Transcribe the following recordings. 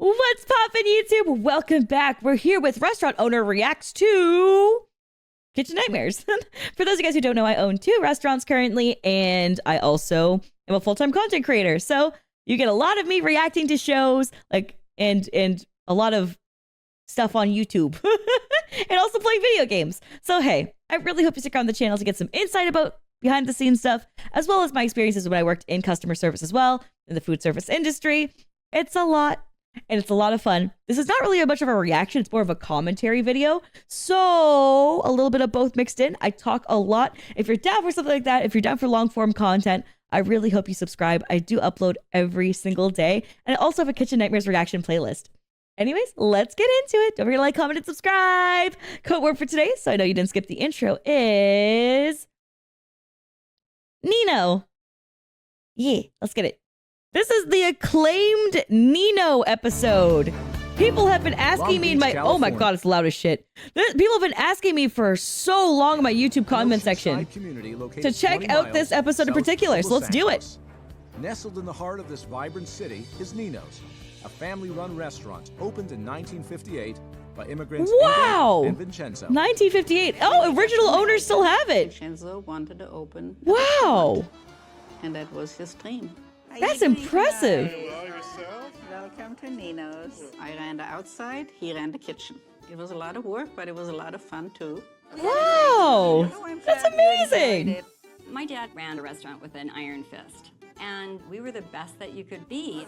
What's poppin', YouTube? Welcome back. We're here with restaurant owner reacts to kitchen nightmares. For those of you guys who don't know, I own 2 restaurants currently, and I also am a full-time content creator. So you get a lot of me reacting to shows, like and a lot of stuff on YouTube, and also playing video games. So hey, I really hope you stick around the channel to get some insight about behind-the-scenes stuff, as well as my experiences when I worked in customer service as well, in the food service industry. It's a lot. And it's a lot of fun. This is not really much of a reaction. It's more of a commentary video. So a little bit of both mixed in. I talk a lot. If you're down for something like that, if you're down for long form content, I really hope you subscribe. I do upload every single day. And I also have a Kitchen Nightmares reaction playlist. Anyways, let's get into it. Don't forget to like, comment, and subscribe. Code word for today, so I know you didn't skip the intro, is Nino. Yeah, let's get it. This is the acclaimed Nino episode. People have been asking me in my... Oh my god, it's loud as shit. People have been asking me for so long in my YouTube comment section to check out this episode in particular, so let's do it. Nestled in the heart of this vibrant city is Nino's, a family-run restaurant opened in 1958 by immigrants Wow! and Vincenzo. 1958. Oh, original owners still have it. Vincenzo wanted to open. Wow. And that was his dream. That's impressive. Well, yourself? Welcome to Nino's. I ran the outside, he ran the kitchen. It was a lot of work, but it was a lot of fun too. Wow. That's amazing. My dad ran a restaurant with an iron fist, and we were the best that you could be.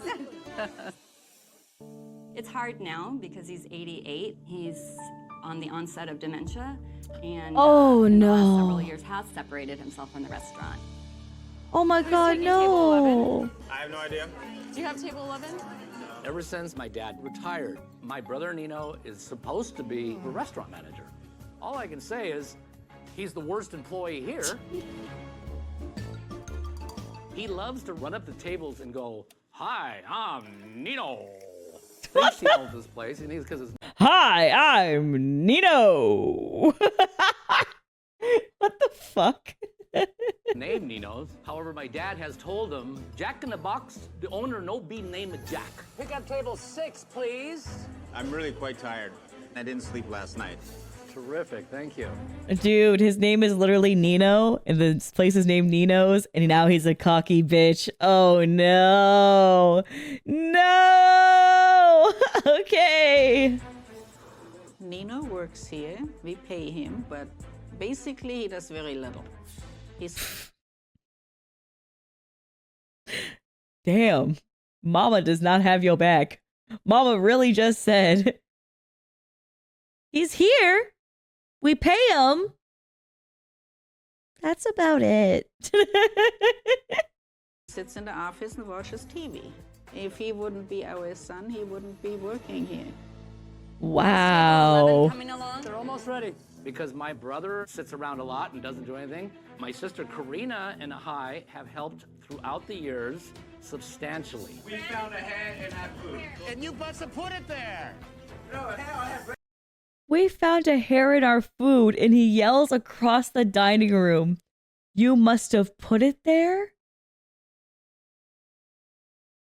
It's hard now because he's 88. He's on the onset of dementia, and in the last several years has separated himself from the restaurant. Oh my god, no. I have no idea. Do you have table 11? Ever since my dad retired, my brother Nino is supposed to be the restaurant manager. All I can say is he's the worst employee here. He loves to run up the tables and go, "Hi, I'm Nino." Thinks he owns this place, and he's because it's... Hi, I'm Nino. What the fuck? name Nino's. However, my dad has told him, Jack in the Box, the owner no be named Jack. Pick up table 6, please. I'm really quite tired. I didn't sleep last night. Terrific, thank you. Dude, his name is literally Nino, and the place is named Nino's, and now he's a cocky bitch. Oh no. No! Okay. Nino works here, we pay him, but basically he does very little. He's... Damn. Mama does not have your back. Mama really just said, he's here. We pay him. That's about it. sits in the office and watches TV. If he wouldn't be our son, he wouldn't be working here. Wow. Coming along? They're almost ready. Because my brother sits around a lot and doesn't do anything. My sister Karina and I have helped throughout the years substantially. We found a hand in that food. And you must have put it there. No, hell, I have... We found a hair in our food, and he yells across the dining room, "You must have put it there?"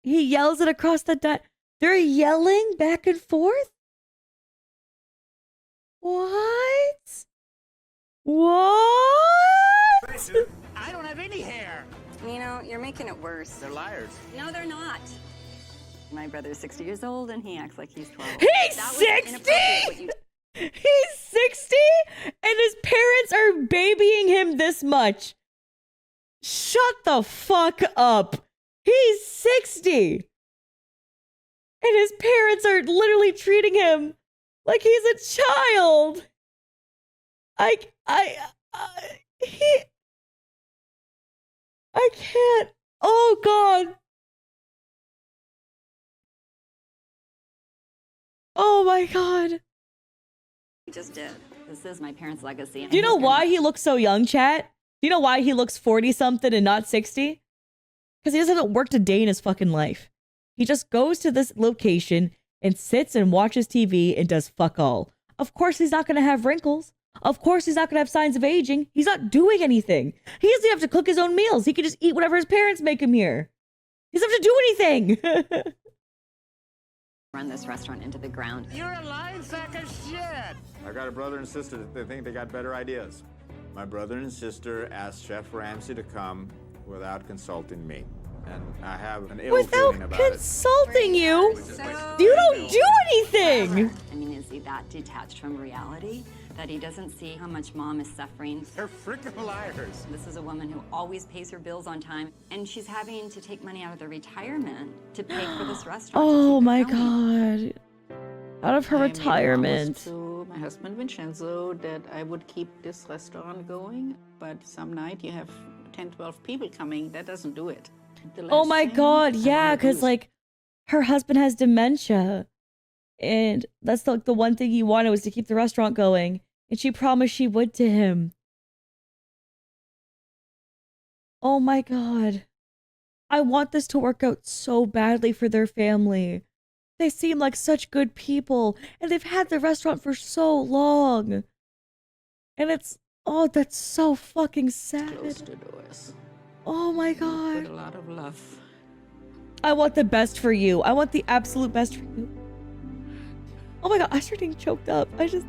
He yells it across the They're yelling back and forth? What? What? I don't have any hair. Nino, you're making it worse. They're liars. No, they're not. My brother's 60 years old, and he acts like he's 12. He's That was 60? inappropriate what you... He's 60? And his parents are babying him this much. Shut the fuck up. He's 60. And his parents are literally treating him like he's a child. I can't. Oh God. Oh my God. He just did. This is my parents' legacy. Do you know why he looks so young, chat? Do you know why he looks 40-something and not 60? Because he hasn't worked a day in his fucking life. He just goes to this location and sits and watches TV and does fuck all. Of course he's not going to have wrinkles. Of course he's not going to have signs of aging. He's not doing anything. He doesn't have to cook his own meals. He can just eat whatever his parents make him here. He doesn't have to do anything. run this restaurant into the ground. You're a lying sack of shit. I got a brother and sister that they think they got better ideas. My brother and sister asked Chef Ramsay to come without consulting me. And I have an ill feeling Without about it. consulting you? You don't do anything! I mean, is he that detached from reality that he doesn't see how much mom is suffering? They're freaking liars. This is a woman who always pays her bills on time, and she's having to take money out of their retirement to pay for this restaurant. Oh my going. god. Out of her I made a promise retirement. to my husband Vincenzo that I would keep this restaurant going, but some night you have 10, 12 people coming. That doesn't do it. The Oh last my thing god, I yeah, wanna do because is like her husband has dementia. And that's like the one thing he wanted was to keep the restaurant going. And she promised she would to him. Oh my god. I want this to work out so badly for their family. They seem like such good people. And they've had the restaurant for so long. And it's, oh, that's so fucking sad. close the doors. Oh my With god. a lot of love. I want the best for you. I want the absolute best for you. Oh my god, I start getting choked up. I just...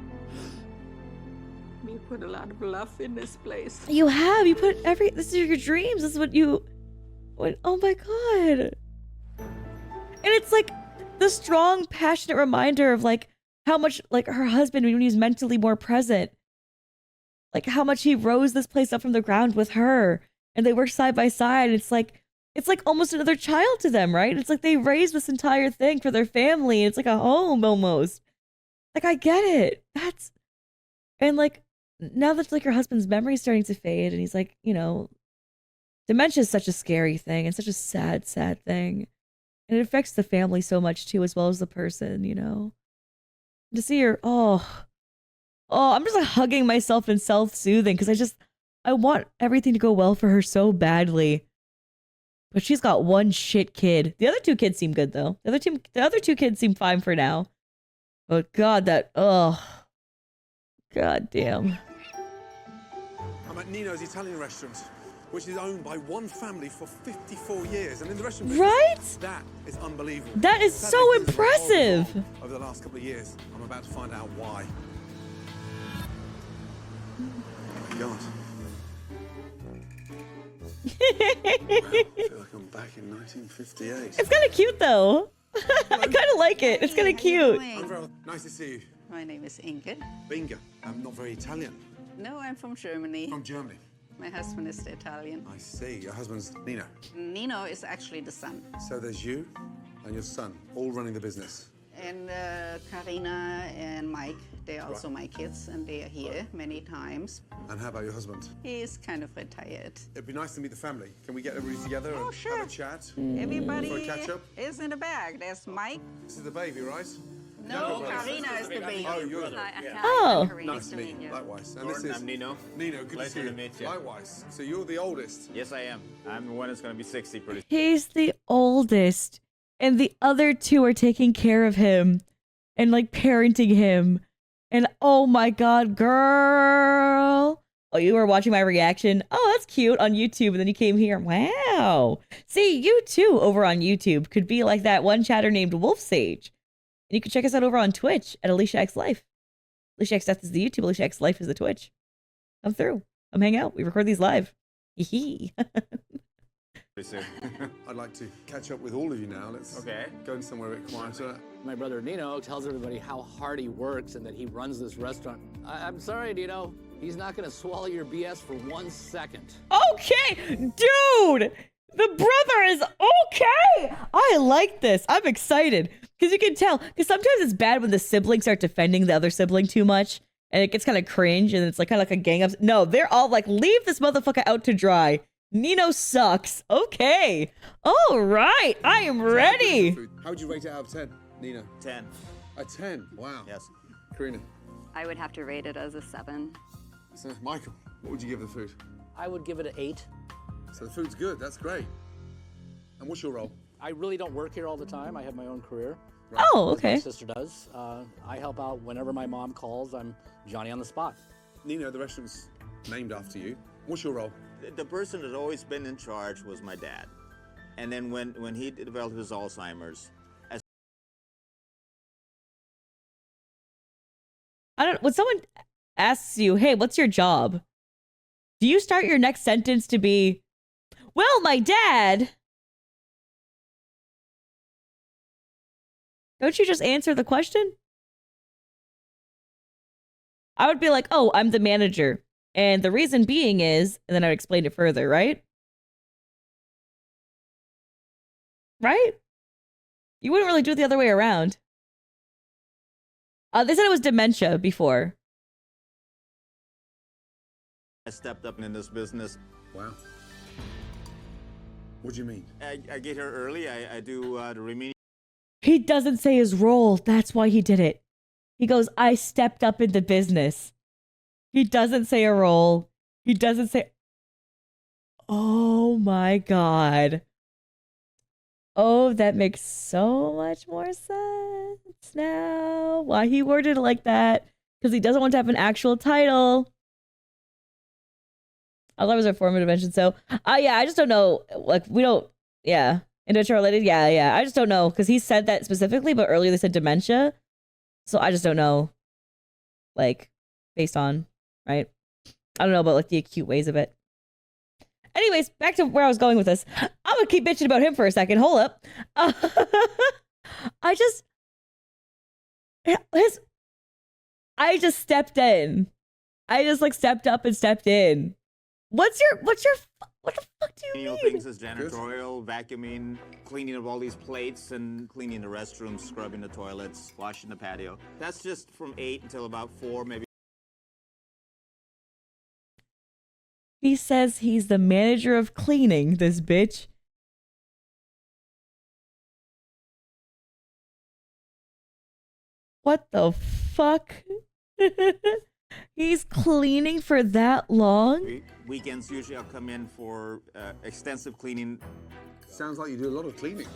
We put a lot of love in this place. You have. You put every... This is your dreams. This is what you... What, oh my god. And it's like the strong, passionate reminder of like how much like her husband, when he was mentally more present, like how much he rose this place up from the ground with her. And they work side by side. It's like almost another child to them, right? It's like they raised this entire thing for their family. It's like a home almost. Like, I get it. That's... And like, now that like her husband's memory's starting to fade and he's like, you know, dementia is such a scary thing and such a sad, sad thing. And it affects the family so much too, as well as the person, you know. To see her, oh, I'm just like hugging myself and self-soothing because I want everything to go well for her so badly. But she's got one shit kid. The other two kids seem good though. The other two kids seem fine for now. But god, god damn. I'm at Nino's Italian restaurant, which is owned by one family for 54 years. And in the restaurant Right? business, that is unbelievable. That is Sadly, so things have gone impressive. wrong over the last couple of years. I'm about to find out why. Oh my God. Wow, I feel like I'm back in 1958. It's kind of cute though. I kind of like it. It's kind of cute. I'm very nice to see you. My name is Inge. Bingo. I'm not very Italian. No, I'm from Germany. From Germany. My husband is the Italian. I see. Your husband's Nino. Nino is actually the son. So there's you and your son all running the business. And Karina and Mike, they're also my kids, and they are here many times. And how about your husband? He is kind of retired. It'd be nice to meet the family. Can we get everybody together and sure. have a chat? Everybody For a catch-up? is in the bag. There's Mike. This is the baby, right? No, Karina is the baby. Oh, you're the Oh. Nice to meet you. Likewise. And this is I'm Nino. Nino, good Pleasure to see to you. meet you. Likewise. So you're the oldest. Yes, I am. I'm the one that's going to be 60 pretty soon. He's the oldest, and the other two are taking care of him and like parenting him. And oh my god, girl. Oh, you were watching my reaction? Oh, that's cute on YouTube. And then you came here. Wow. See, you too over on YouTube could be like that one chatter named Wolf Sage. And you can check us out over on Twitch at Aliciaxlife. Aliciaxdeath is the YouTube. Aliciaxlife is the Twitch. Come through. Come hang out. We record these live. Hee Pretty soon. I'd like to catch up with all of you now. Let's go somewhere a bit quieter. My brother Nino tells everybody how hard he works and that he runs this restaurant. I'm sorry, Nino. He's not going to swallow your BS for 1 second. Okay, dude, the brother is okay. I like this. I'm excited because you can tell. Because sometimes it's bad when the siblings start defending the other sibling too much, and it gets kind of cringe, and it's like kind of like a gang up. No, they're all like, leave this motherfucker out to dry. Nino sucks. Okay, all right, I am ready. How would you rate it out of 10, Nino? 10. A 10. Wow. Yes. Karina. I would have to rate it as a 7. So, Michael, what would you give the food? I would give it an 8. So the food's good. That's great. And what's your role? I really don't work here all the time. I have my own career. Oh, As my okay. sister does. I help out whenever my mom calls. I'm Johnny on the spot. Nino, the restaurant's named after you. What's your role? The person that's always been in charge was my dad. And then when he developed his Alzheimer's, when someone asks you, hey, what's your job? Do you start your next sentence to be, well, my dad? Don't you just answer the question? I would be like, oh, I'm the manager. And the reason being is, and then I'd explain it further, right? Right? You wouldn't really do it the other way around. They said it was dementia before. I stepped up in this business. Wow. What do you mean? I get here early. I do the remediation. He doesn't say his role. That's why he did it. He goes, I stepped up in the business. He doesn't say a role. He doesn't say... Oh my God. Oh, that makes so much more sense now. Why he worded it like that. Because he doesn't want to have an actual title. I thought it was a form of invention. So, yeah, I just don't know. Like, we don't... Yeah. Invention related? Yeah. I just don't know. Because he said that specifically, but earlier they said dementia. So I just don't know. Like, based on... Right? I don't know about, like, the acute ways of it. Anyways, back to where I was going with this. I'm gonna keep bitching about him for a second. Hold up. I just stepped in. I just like stepped up and stepped in. What the fuck do you mean? Things as janitorial, vacuuming, cleaning of all these plates, and cleaning the restrooms, scrubbing the toilets, washing the patio. That's just from 8 until about 4, maybe. He says he's the manager of cleaning, this bitch. What the fuck? He's cleaning for that long? Weekends usually I'll come in for extensive cleaning. Sounds like you do a lot of cleaning.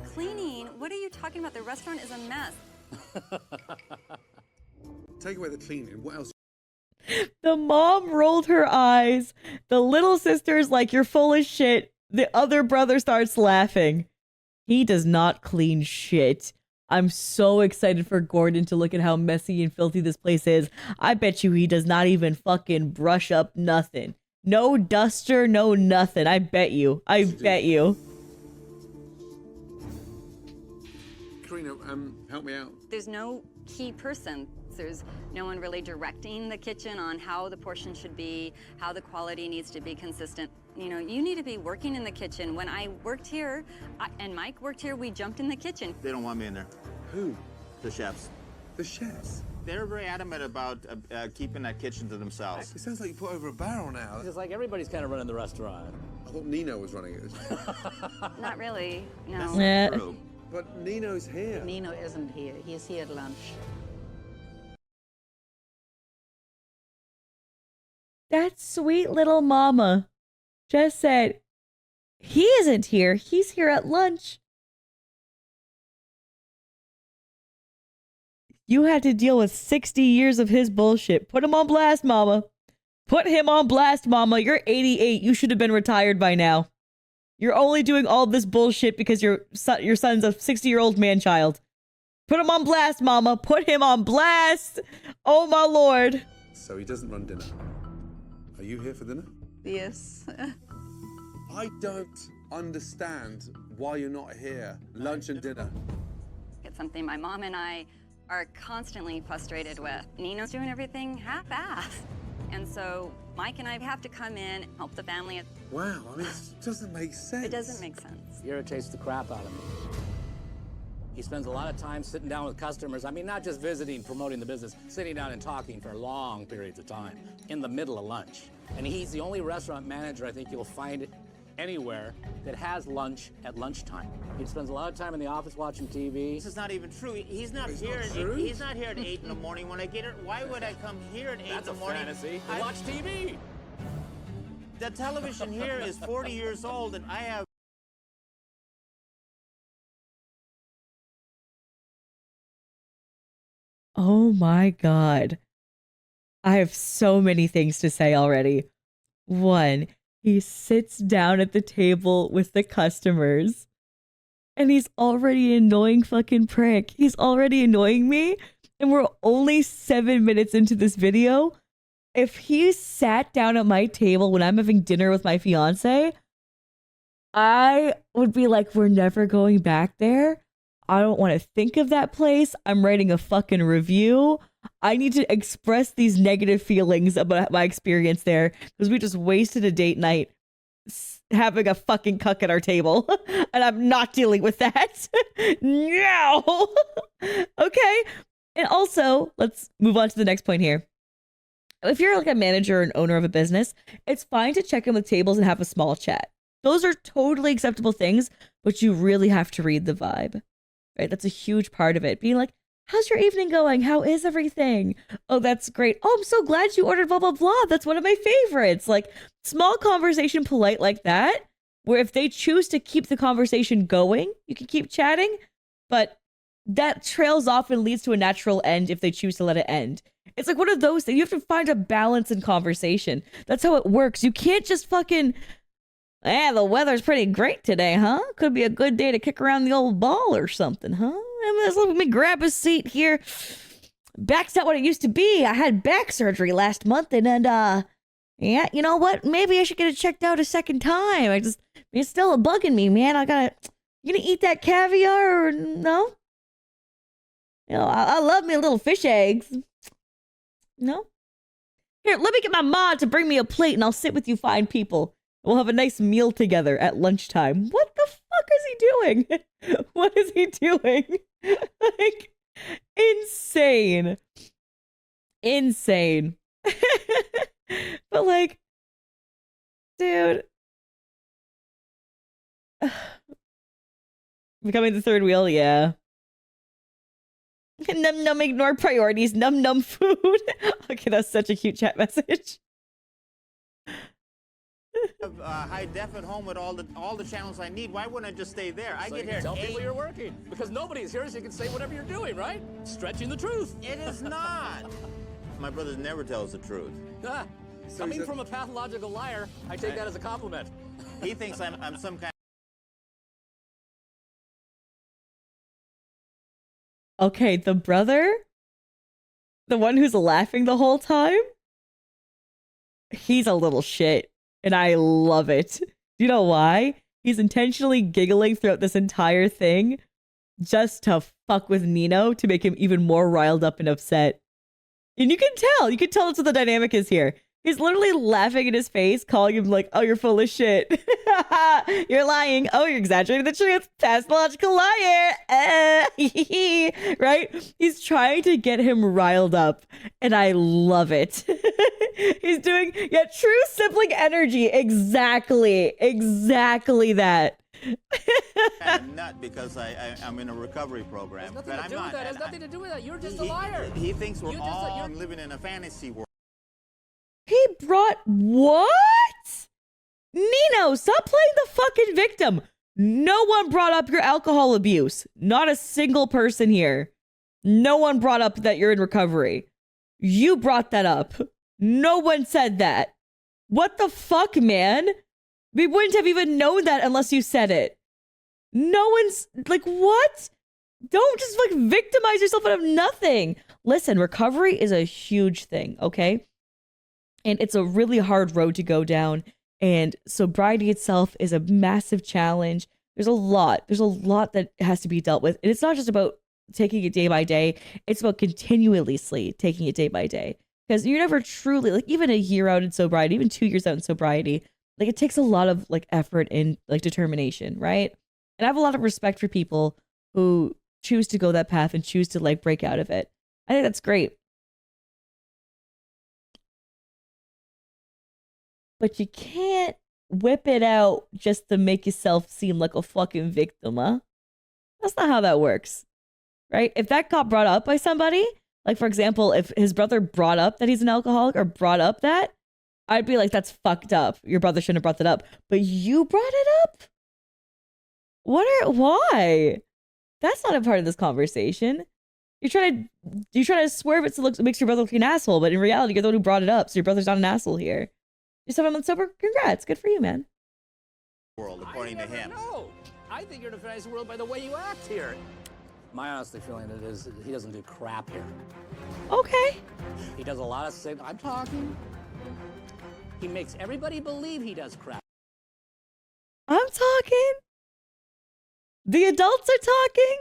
Cleaning? What are you talking about? The restaurant is a mess. Take away the cleaning. What else? The mom rolled her eyes. The little sister's like, you're full of shit. The other brother starts laughing. He does not clean shit. I'm so excited for Gordon to look at how messy and filthy this place is. I bet you he does not even fucking brush up nothing. No duster, no nothing. I bet you. Bet you. Karina, help me out. There's no key person. There's no one really directing the kitchen on how the portion should be, how the quality needs to be consistent. You know, you need to be working in the kitchen. When I worked here, and Mike worked here, we jumped in the kitchen. They don't want me in there. Who? The chefs. The chefs? They're very adamant about keeping that kitchen to themselves. It sounds like you put over a barrel now. It's like everybody's kind of running the restaurant. I thought Nino was running it. Not really, no. That's Yeah. not true. But Nino's here. Nino isn't here. He's here at lunch. That sweet little mama just said, he isn't here. He's here at lunch. You had to deal with 60 years of his bullshit. Put him on blast, mama. Put him on blast, mama. You're 88. You should have been retired by now. You're only doing all this bullshit because your son's a 60-year-old man-child. Put him on blast, mama. Put him on blast. Oh, my Lord. So he doesn't run dinner. Are you here for dinner? Yes. I don't understand why you're not here. Lunch and dinner. It's something my mom and I are constantly frustrated with. Nino's doing everything half-assed. And so Mike and I have to come in, help the family. Wow, I mean, it doesn't make sense. It doesn't make sense. Irritates the crap out of me. He spends a lot of time sitting down with customers. I mean, not just visiting, promoting the business, sitting down and talking for long periods of time in the middle of lunch. And he's the only restaurant manager I think you'll find anywhere that has lunch at lunchtime. He spends a lot of time in the office watching TV. This is not even true. He's not It's here. not At true? He's not here at 8 in the morning. When I get here, why would I come here at 8 That's in a the morning? fantasy. I- Watch TV. The television here is 40 years old, and I have. Oh my God. I have so many things to say already. One, he sits down at the table with the customers. And he's already an annoying fucking prick. He's already annoying me. And we're only 7 minutes into this video. If he sat down at my table when I'm having dinner with my fiance, I would be like, we're never going back there. I don't want to think of that place. I'm writing a fucking review. I need to express these negative feelings about my experience there because we just wasted a date night having a fucking cuck at our table. And I'm not dealing with that. No. Okay. And also, let's move on to the next point here. If you're like a manager or an owner of a business, it's fine to check in with tables and have a small chat. Those are totally acceptable things, but you really have to read the vibe, right? That's a huge part of it. Being like, how's your evening going? How is everything? Oh, that's great. Oh, I'm so glad you ordered blah, blah, blah. That's one of my favorites. Like small conversation, polite like that, where if they choose to keep the conversation going, you can keep chatting, but that trails off and leads to a natural end if they choose to let it end. It's like one of those things. You have to find a balance in conversation. That's how it works. You can't just fucking, the weather's pretty great today, huh? Could be a good day to kick around the old ball or something, huh? Let me grab a seat here. Back's not what it used to be. I had back surgery last month, and yeah, you know what? Maybe I should get it checked out a second time. It's still bugging me, man. You gonna eat that caviar or no? You know, I love me a little fish eggs. No? Here, let me get my mom to bring me a plate and I'll sit with you fine people. We'll have a nice meal together at lunchtime. What the fuck is he doing? What is he doing? Like, insane. Insane. But like, dude. Becoming the third wheel, yeah. Num num, ignore priorities. Num num food. Okay, that's such a cute chat message. Have high def at home with all the channels I need. Why wouldn't I just stay there? I So get you here can at tell people 8. you're working because nobody's here, so you can say whatever you're doing, right? Stretching the truth. It is not. My brother never tells the truth. Ah, coming from a pathological liar, I take that as a compliment. He thinks I'm some kind. Okay, the brother, the one who's laughing the whole time, he's a little shit, and I love it. Do you know why? He's intentionally giggling throughout this entire thing just to fuck with Nino to make him even more riled up and upset. And you can tell that's what the dynamic is here. He's literally laughing in his face, calling him like, oh, you're full of shit. You're lying. Oh, you're exaggerating the truth. Pathological liar. Right? He's trying to get him riled up. And I love it. He's doing, true sibling energy. Exactly that. I'm not because I'm in a recovery program. It has nothing to do with that. It has nothing to do with that. You're just a liar. He thinks we're You're all living in a fantasy world. He brought what? Nino, stop playing the fucking victim. No one brought up your alcohol abuse. Not a single person here. No one brought up that you're in recovery. You brought that up. No one said that. What the fuck, man? We wouldn't have even known that unless you said it. No one's like, what? Don't just like victimize yourself out of nothing. Listen, recovery is a huge thing, okay? And it's a really hard road to go down. And sobriety itself is a massive challenge. There's a lot that has to be dealt with. And it's not just about taking it day by day. It's about continuously taking it day by day. Because you're never truly, like even a year out in sobriety, even 2 years out in sobriety, like it takes a lot of like effort and like determination, right? And I have a lot of respect for people who choose to go that path and choose to like break out of it. I think that's great. But you can't whip it out just to make yourself seem like a fucking victim, huh? That's not how that works, right? If that got brought up by somebody, like for example, if his brother brought up that he's an alcoholic or brought up that, I'd be like, that's fucked up. Your brother shouldn't have brought that up. But you brought it up? Why? That's not a part of this conversation. You're trying to swerve it so it makes your brother look like an asshole, but in reality, you're the one who brought it up, so your brother's not an asshole here. You're 7 months sober? Congrats. Good for you, man. World, according to him. No. I think you're defending the world by the way you act here. My honest feeling it is he doesn't do crap here. Okay. He does a lot of saying, I'm talking. He makes everybody believe he does crap. I'm talking. The adults are talking.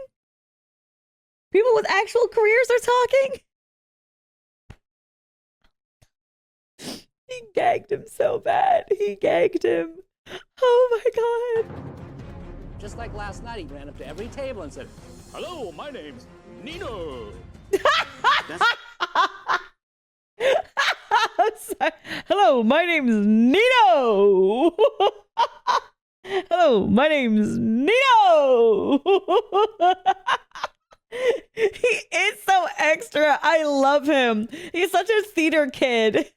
People with actual careers are talking. He gagged him so bad. He gagged him. Oh my god. Just like last night, he ran up to every table and said, hello, my name's Nino. Hello, my name's Nino. Hello, my name's Nino. He is so extra. I love him. He's such a theater kid.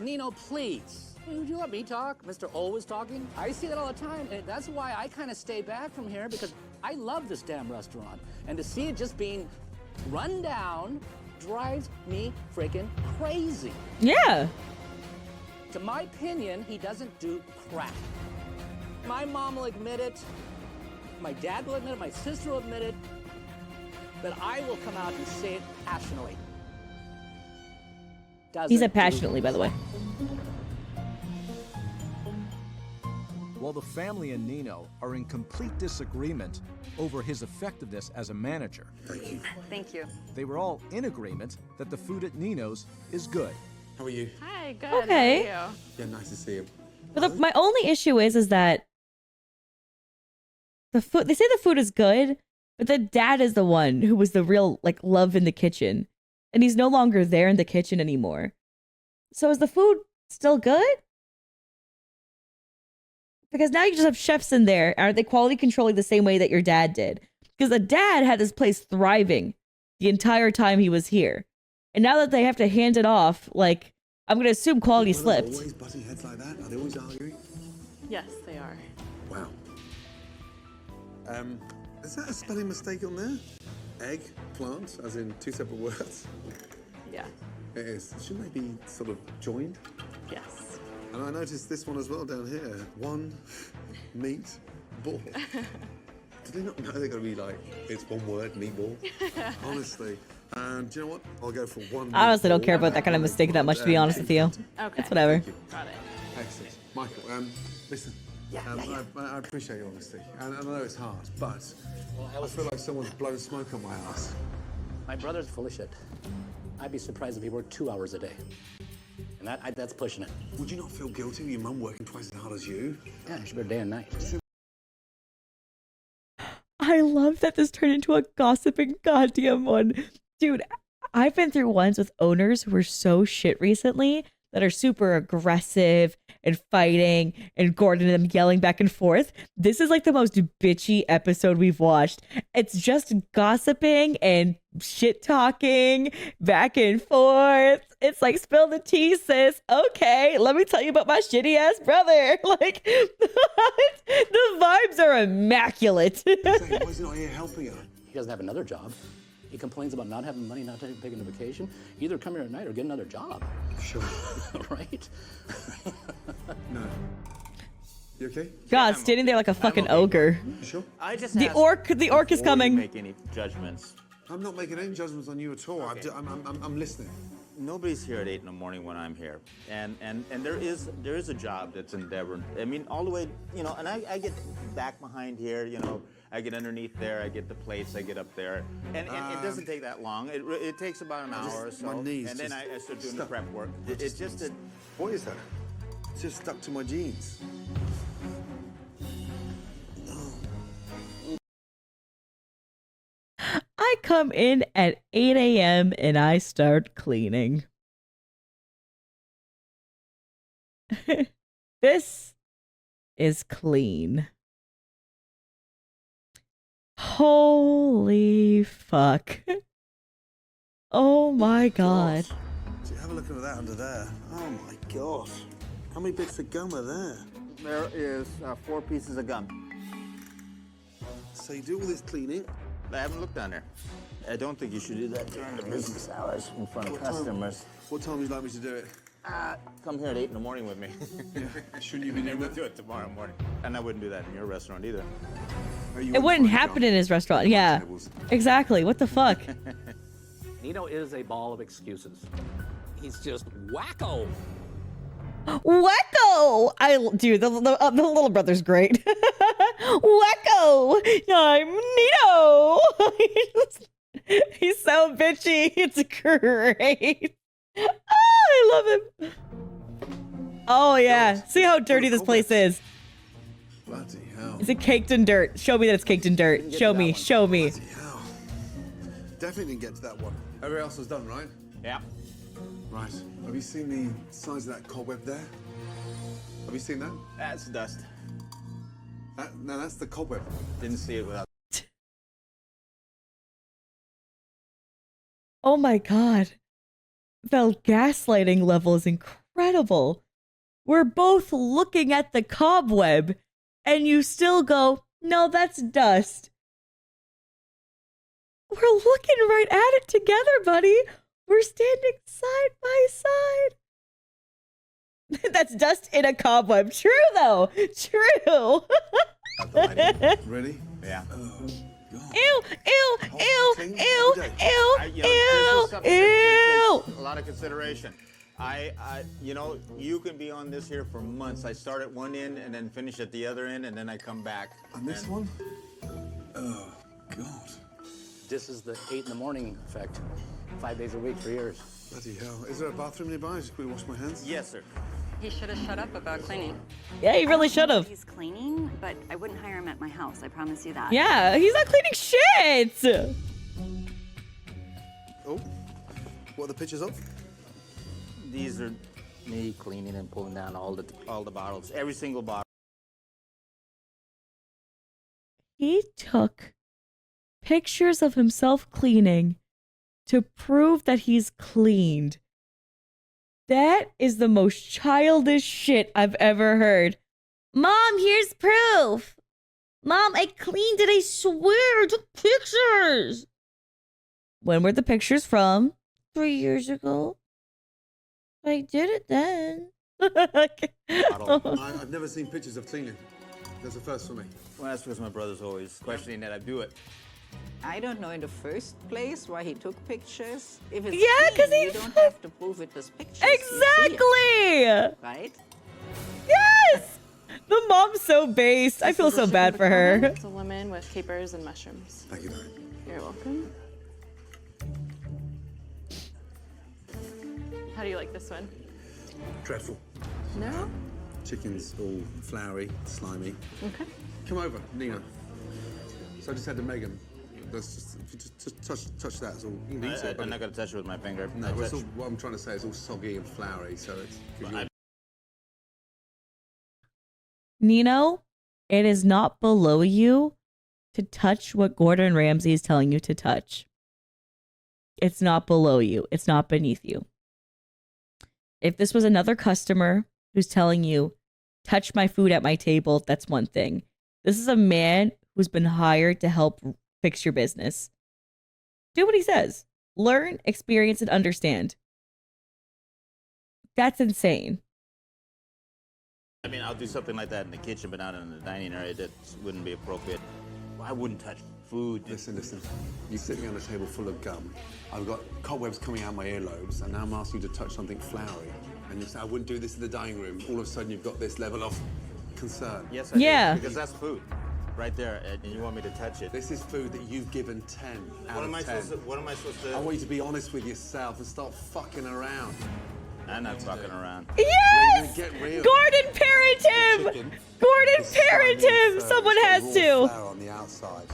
Nino, please. Would you let me talk? Mr. Always talking? I see that all the time, and that's why I kind of stay back from here, because I love this damn restaurant. And to see it just being run down drives me freaking crazy. Yeah. To my opinion, he doesn't do crap. My mom will admit it. My dad will admit it. My sister will admit it. But I will come out and say it passionately. He said passionately, by the way. While the family and Nino are in complete disagreement over his effectiveness as a manager, Thank you. they were all in agreement that the food at Nino's is good. How are you? Hi, good. Okay. How are you? Yeah, nice to see you. But my only issue is that the food. They say the food is good, but the dad is the one who was the real like love in the kitchen, and he's no longer there in the kitchen anymore. So is the food still good? Because now you just have chefs in there. Aren't they quality controlling the same way that your dad did? Because the dad had this place thriving the entire time he was here. And now that they have to hand it off, like, I'm going to assume quality slipped. Are they always butting heads like that? Are they always arguing? Yes, they are. Wow. Is that a spelling mistake on there? Egg, plant, as in two separate words? Yeah. It is. Shouldn't they be sort of joined? Yes. And I noticed this one as well down here. One meat ball. Do they not know they're going to be like, it's one word, meatball? Honestly. And do you know what? I'll go for one. I honestly don't care about that kind of mistake that much, to be honest with you. Okay. It's whatever. Got it. Excellent. Michael, listen. I appreciate your honesty. And I know it's hard, but I feel like someone's blown smoke on my ass. My brother's full of shit. I'd be surprised if he worked 2 hours a day. And that's pushing it. Would you not feel guilty with your mum working twice as hard as you? Yeah, she better day and night. I love that this turned into a gossiping goddamn one. Dude, I've been through ones with owners who were so shit recently that are super aggressive and fighting and Gordon and them yelling back and forth. This is like the most bitchy episode we've watched. It's just gossiping and shit talking back and forth. It's like, spill the tea, sis. Okay, let me tell you about my shitty ass brother. Like, the vibes are immaculate. Why is he not here helping her? He doesn't have another job. He complains about not having money, not taking a vacation. Either come here at night or get another job. Sure. Right? No. You okay? God, standing there like a fucking ogre. You sure? I just The asked orc is before you coming. Make any judgments. I'm not making any judgments on you at all. Okay. I'm listening. Nobody's here at 8 in the morning when I'm here, and there is a job that's endeavored. I mean, all the way, you know, and I get back behind here, you know, I get underneath there, I get the plates, I get up there, and it doesn't take that long. It takes about an hour or so, my knees and then just I start doing the prep work. It's just a. What is that? It's just stuck to my jeans. I come in at 8 a.m. and I start cleaning. This is clean. Holy fuck. Oh my god. So have a look at that under there. Oh my gosh. How many bits of gum are there? There is 4 pieces of gum. So you do all this cleaning. I haven't looked on there. I don't think you should do that during the business hours in front of customers. What time would you like me to do it? Come here at 8 in the morning with me. Shouldn't you be doing We'll that? do it tomorrow morning. And I wouldn't do that in your restaurant either. It wouldn't happen in his restaurant. Yeah, exactly. What the fuck? Nino is a ball of excuses. He's just wacko. Wacko! Dude, the little brother's great. Wacko! I'm Nino! He's so bitchy. It's great. Oh, I love him. Oh, yeah. See how dirty this place is. Bloody hell. Is it caked in dirt? Show me that it's caked in dirt. Show me. Show me. Bloody hell. Definitely didn't get to that one. Everything else was done, right? Yeah. Right. Have you seen the size of that cobweb there? Have you seen that? That's dust. No, that's the cobweb. Didn't see it without. Oh my god. The gaslighting level is incredible. We're both looking at the cobweb, and you still go, no, that's dust. We're looking right at it together, buddy. We're standing side by side. That's dust in a cobweb. True, though. True. Ready? Yeah. Ew, ew, ew, Clean ew, every day. ew, This is ew, something that ew. takes a lot of consideration. You can be on this here for months. I start at one end and then finish at the other end, and then I come back. And this one? Oh, God. This is the 8 in the morning effect. 5 days a week for years. Bloody hell. Is there a bathroom nearby? Just quickly wash my hands? Yes, sir. He should have shut up about cleaning. Yeah, he really should have. He's cleaning, but I wouldn't hire him at my house. I promise you that. Yeah, he's not cleaning shit. Oh. What are the pictures of? These are Me cleaning and pulling down all the bottles, every single bottle. He took pictures of himself cleaning to prove that he's cleaned. That is the most childish shit I've ever heard. Mom, here's proof. Mom, I cleaned it, I swear. I took pictures. When were the pictures from? 3 years ago. I did it then. I've never seen pictures of cleaning. That's the first for me. Well, that's because my brother's always questioning that I do it. I don't know in the first place why he took pictures. If it's Yeah, 'cause clean, he- you don't have to prove it with pictures. You see Exactly. it, right? Yes. The mom's so based. I feel so bad for her. It's a lemon with capers and mushrooms. Thank you, Mary. You're welcome. How do you like this one? Dreadful. No? Chicken's all floury, slimy. Okay. Come over, Nina. So I just had to Megan. That's just, if you just touch that, it's all. You can eat it, but I'm not going to touch it with my finger. no, it's all, what I'm trying to say is all soggy and floury, so it's. 'cause you're- Nino, it is not below you to touch what Gordon Ramsay is telling you to touch. It's not below you. It's not beneath you. If this was another customer who's telling you, touch my food at my table, that's one thing. This is a man who's been hired to help fix your business. Do what he says. Learn, experience, and understand. That's insane. I mean, I'll do something like that in the kitchen, but not in the dining area. That wouldn't be appropriate. I wouldn't touch food. Listen. You sit me on a table full of gum. I've got cobwebs coming out my earlobes, and now I'm asking you to touch something floury. And you say, I wouldn't do this in the dining room. All of a sudden, you've got this level of concern. Yes, I Yeah. do, because that's food, right there, and you want me to touch it. This is food that you've given 10 out What am of I 10. supposed to? I want you to be honest with yourself and stop fucking around. I'm not fucking around. Yes! Get real. Gordon parent him! Chicken. Gordon It's parent slimy him! and firm. Someone It's got has raw to. flour on the outside.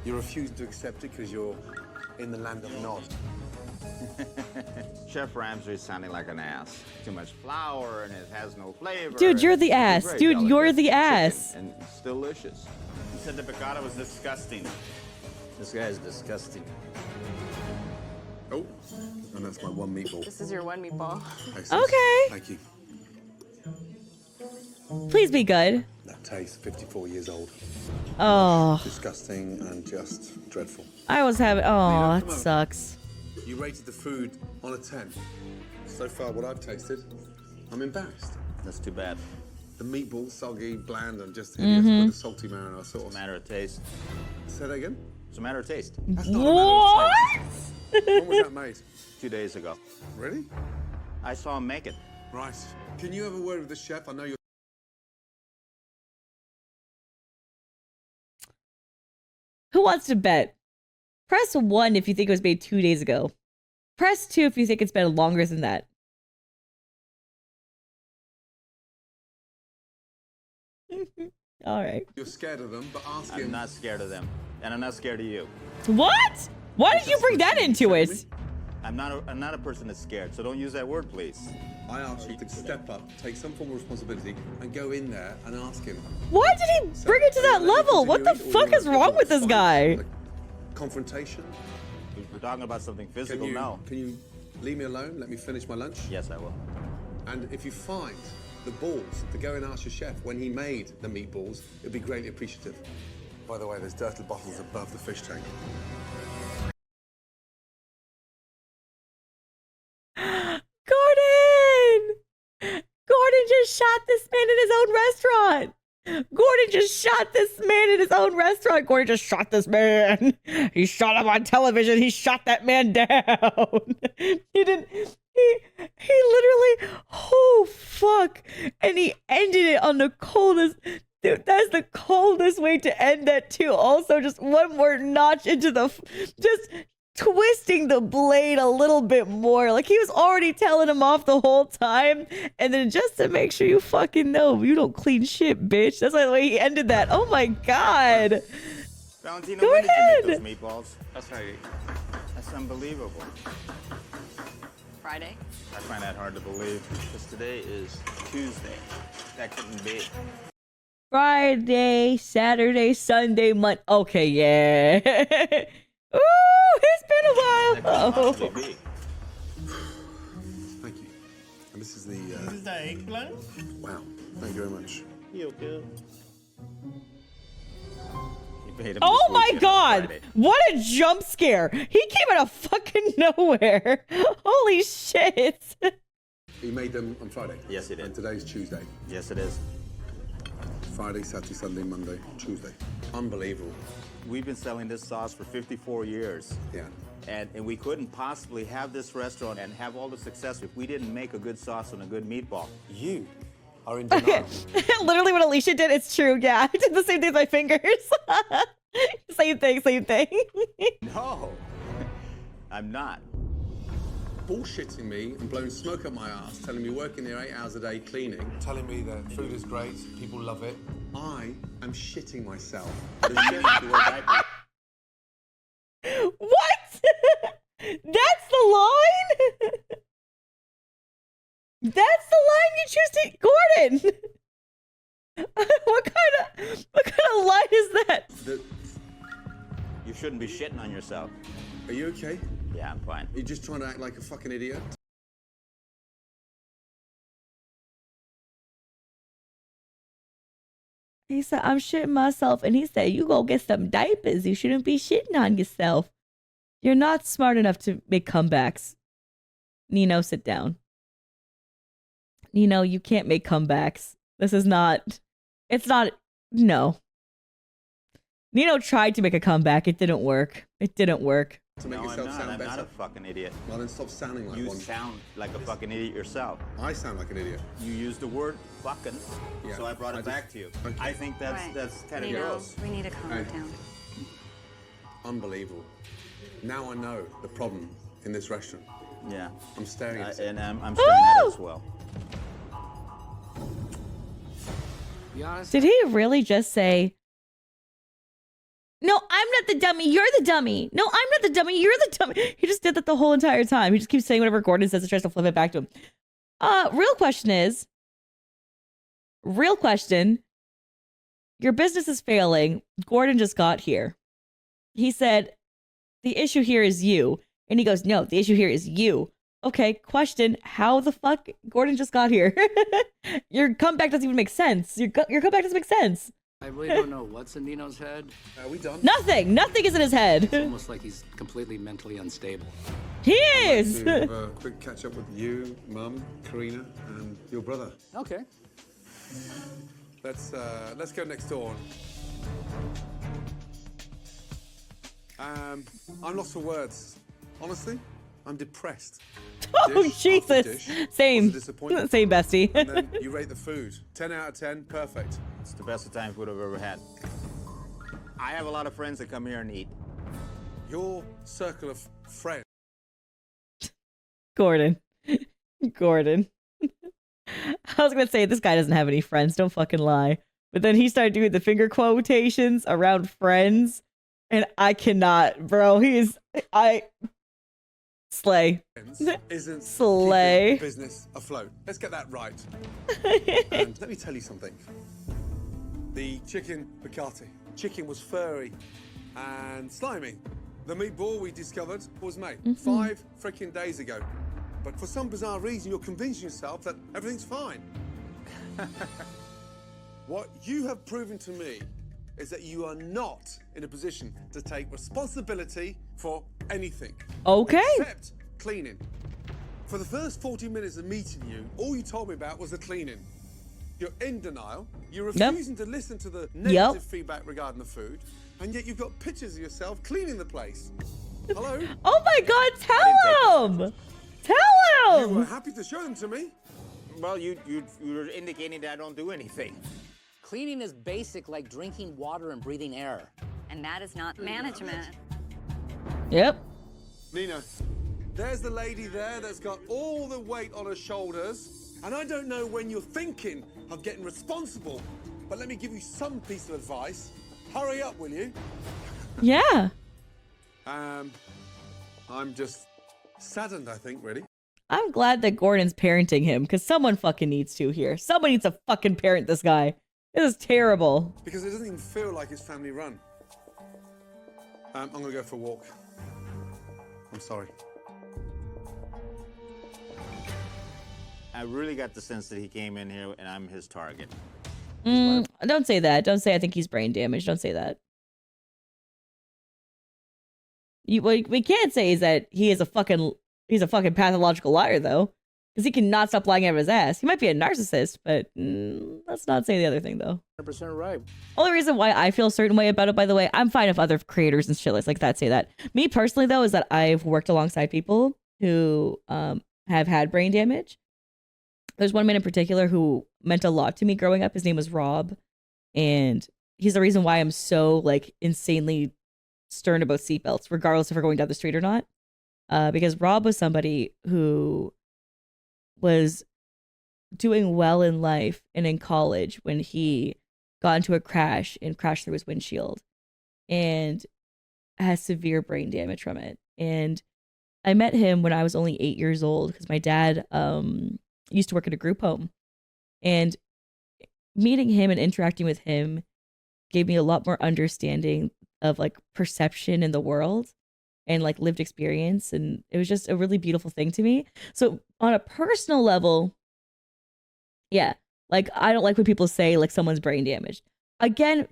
You refuse to accept it because you're in the land of Nod. Chef Ramsay is sounding like an ass. Too much flour and it has no flavor. Dude, you're the It's ass. very Dude, delicate you're the chicken, ass. And it's delicious. He said the piccata was disgusting. This guy is disgusting. Oh, and that's my one meatball. This is your one meatball. Thanks, Okay. Thank you. Please be good. That tastes 54 years old. Oh, Disgusting and just dreadful. I was having. Oh, Nina, that come on. sucks. You rated the food on a 10. So far, what I've tasted, I'm embarrassed. That's too bad. The meatball, soggy, bland, and just hideous with a salty marinara sauce. It's a matter of taste. Say that again? It's a matter of taste. That's not a matter of taste. When was that made? 2 days ago. Really? I saw him make it. Right. Can you have a word with the chef? I know you're... Who wants to bet? Press 1 if you think it was made 2 days ago. Press 2 if you think it's been longer than that. All right. You're scared of them, but ask I'm him... not scared of them, and I'm not scared of you. What? Why did you bring that into it? I'm not a person that's scared, so don't use that word, please. I asked you to step up, take some form of responsibility, and go in there and ask him. Why did he bring it to that level? What the fuck is wrong with this guy? Like, confrontation? We're talking about something physical now. Can you leave me alone? Let me finish my lunch? Yes, I will. And if you find the balls to go and ask your chef when he made the meatballs, it'd be greatly appreciative. By the way, there's dirty bottles above the fish tank. Gordon just shot this man in his own restaurant. Gordon just shot this man in his own restaurant. Gordon just shot this man. He shot him on television. He shot that man down. He didn't. He literally. Oh fuck! And he ended it on the coldest. Dude, that's the coldest way to end that too. Also, just one more notch into the. Just twisting the blade a little bit more. Like he was already telling him off the whole time. And then just to make sure you fucking know, you don't clean shit, bitch. That's the way he ended that. Oh my God. Valentino, Go when did ahead. you make those meatballs? That's right. That's unbelievable. Friday. I find that hard to believe, because today is Tuesday. That couldn't be. Friday, Saturday, Sunday, Monday. Okay, yeah. Ooh, it's been a while. That couldn't possibly be. Thank you. And this is the... This is the eggplant? Wow. Thank you very much. You okay? Oh my God! What a jump scare! He came out of fucking nowhere. Holy shit! He made them on Friday? Yes, he did. And today's Tuesday. Yes, it is. Friday, Saturday, Sunday, Monday, Tuesday. Unbelievable. We've been selling this sauce for 54 years. Yeah. And we couldn't possibly have this restaurant and have all the success if we didn't make a good sauce and a good meatball. You are in denial. Literally what Alicia did, it's true, yeah. I did the same thing with my fingers. Same thing, same thing. No, I'm not. Bullshitting me and blowing smoke up my ass, telling me working there 8 hours a day cleaning, telling me that food is great, people love it. I am shitting myself. What? That's the line? That's the line you choose to, Gordon. What kind of line is that? You shouldn't be shitting on yourself. Are you okay? Yeah, I'm fine. Are you just trying to act like a fucking idiot? He said, I'm shitting myself. And he said, you go get some diapers. You shouldn't be shitting on yourself. You're not smart enough to make comebacks. Nino, sit down. Nino, you can't make comebacks. This is not... It's not... No. Nino tried to make a comeback. It didn't work. It didn't work. To make yourself sound I'm better? not a fucking idiot. Well, then stop sounding like You one. sound like a fucking idiot yourself. I sound like an idiot. You used the word fucking, Yeah, so I brought it back to you. Okay. I think that's Right. that's kind of Nino, gross. we need to calm it down. Unbelievable. Now I know the problem in this restaurant. Yeah. I'm staring at it. And I'm staring at it as well. Be honest. Did he really just say, no, I'm not the dummy, you're the dummy. No, I'm not the dummy, you're the dummy. He just did that the whole entire time. He just keeps saying whatever Gordon says and tries to flip it back to him. Real question, your business is failing. Gordon just got here. He said, the issue here is you. And he goes, no, the issue here is you. Okay, question, how the fuck Gordon just got here? Your comeback doesn't even make sense. Your comeback doesn't make sense. I really don't know what's in Nino's head. Are we done? Nothing is in his head. It's almost like he's completely mentally unstable. He is. I'd like to have a quick catch up with you, Mum, Karina, and your brother. Okay. Let's go next door. I'm lost for words. Honestly, I'm depressed. Oh, Dish after Jesus. dish Same. was a disappointment. Same, bestie. And then you rate the food. 10 out of 10, perfect. It's the best Italian food I've ever had. I have a lot of friends that come here and eat. Your circle of friends. Gordon. Gordon. I was gonna say, this guy doesn't have any friends. Don't fucking lie. But then he started doing the finger quotations around friends. And I cannot, bro. Slay. Isn't Slay. keeping business afloat. Let's get that right. And let me tell you something. The chicken piccati. Chicken was furry and slimy. The meatball we discovered was made 5 freaking days ago. But for some bizarre reason, you're convincing yourself that everything's fine. What you have proven to me is that you are not in a position to take responsibility for anything. Okay. Except cleaning. For the first 40 minutes of meeting you, all you told me about was the cleaning. You're in denial, you're refusing to listen to the negative feedback regarding the food, and yet you've got pictures of yourself cleaning the place. Hello? Oh my God, tell him! Tell You were him! happy to show them to me. Well, you were indicating that I don't do anything. Cleaning is basic like drinking water and breathing air. And that is not management. Yep. Nino, there's the lady there that's got all the weight on her shoulders, and I don't know when you're thinking of getting responsible, but let me give you some piece of advice. Hurry up, will you? Yeah. I'm just saddened, I think, really. I'm glad that Gordon's parenting him, because someone fucking needs to here. Someone needs to fucking parent this guy. This is terrible. Because it doesn't even feel like it's family run. I'm gonna go for a walk. I'm sorry. I really got the sense that he came in here and I'm his target. Don't say that. Don't say I think he's brain damaged. Don't say that. What we can't say is that he's a fucking pathological liar, though. Because he cannot stop lying out of his ass. He might be a narcissist, but let's not say the other thing, though. 100% right. Only reason why I feel a certain way about it, by the way, I'm fine if other creators and shit like that say that. Me personally, though, is that I've worked alongside people who have had brain damage. There's one man in particular who meant a lot to me growing up. His name was Rob. And he's the reason why I'm so, like, insanely stern about seatbelts, regardless if we're going down the street or not. Because Rob was somebody who was doing well in life and in college when he got into a crash and crashed through his windshield and has severe brain damage from it. And I met him when I was only 8 years old because my dad used to work at a group home. And meeting him and interacting with him gave me a lot more understanding of like perception in the world and like lived experience. And it was just a really beautiful thing to me. So on a personal level, yeah, like I don't like when people say like someone's brain damaged. Again,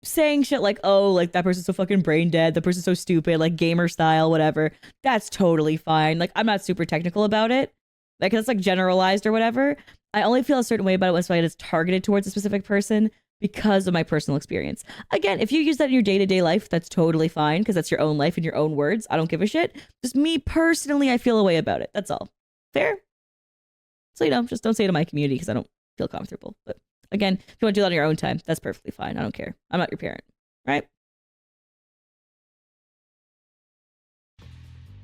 saying shit like, oh, like that person's so fucking brain dead, the person's so stupid, like gamer style, whatever, that's totally fine. Like I'm not super technical about it. Like it's like generalized or whatever. I only feel a certain way about it when it's targeted towards a specific person because of my personal experience. Again, if you use that in your day-to-day life, that's totally fine because that's your own life and your own words. I don't give a shit. Just me personally, I feel a way about it. That's all. Fair? So, just don't say it to my community because I don't feel comfortable. But again, if you want to do that on your own time, that's perfectly fine. I don't care. I'm not your parent. Right?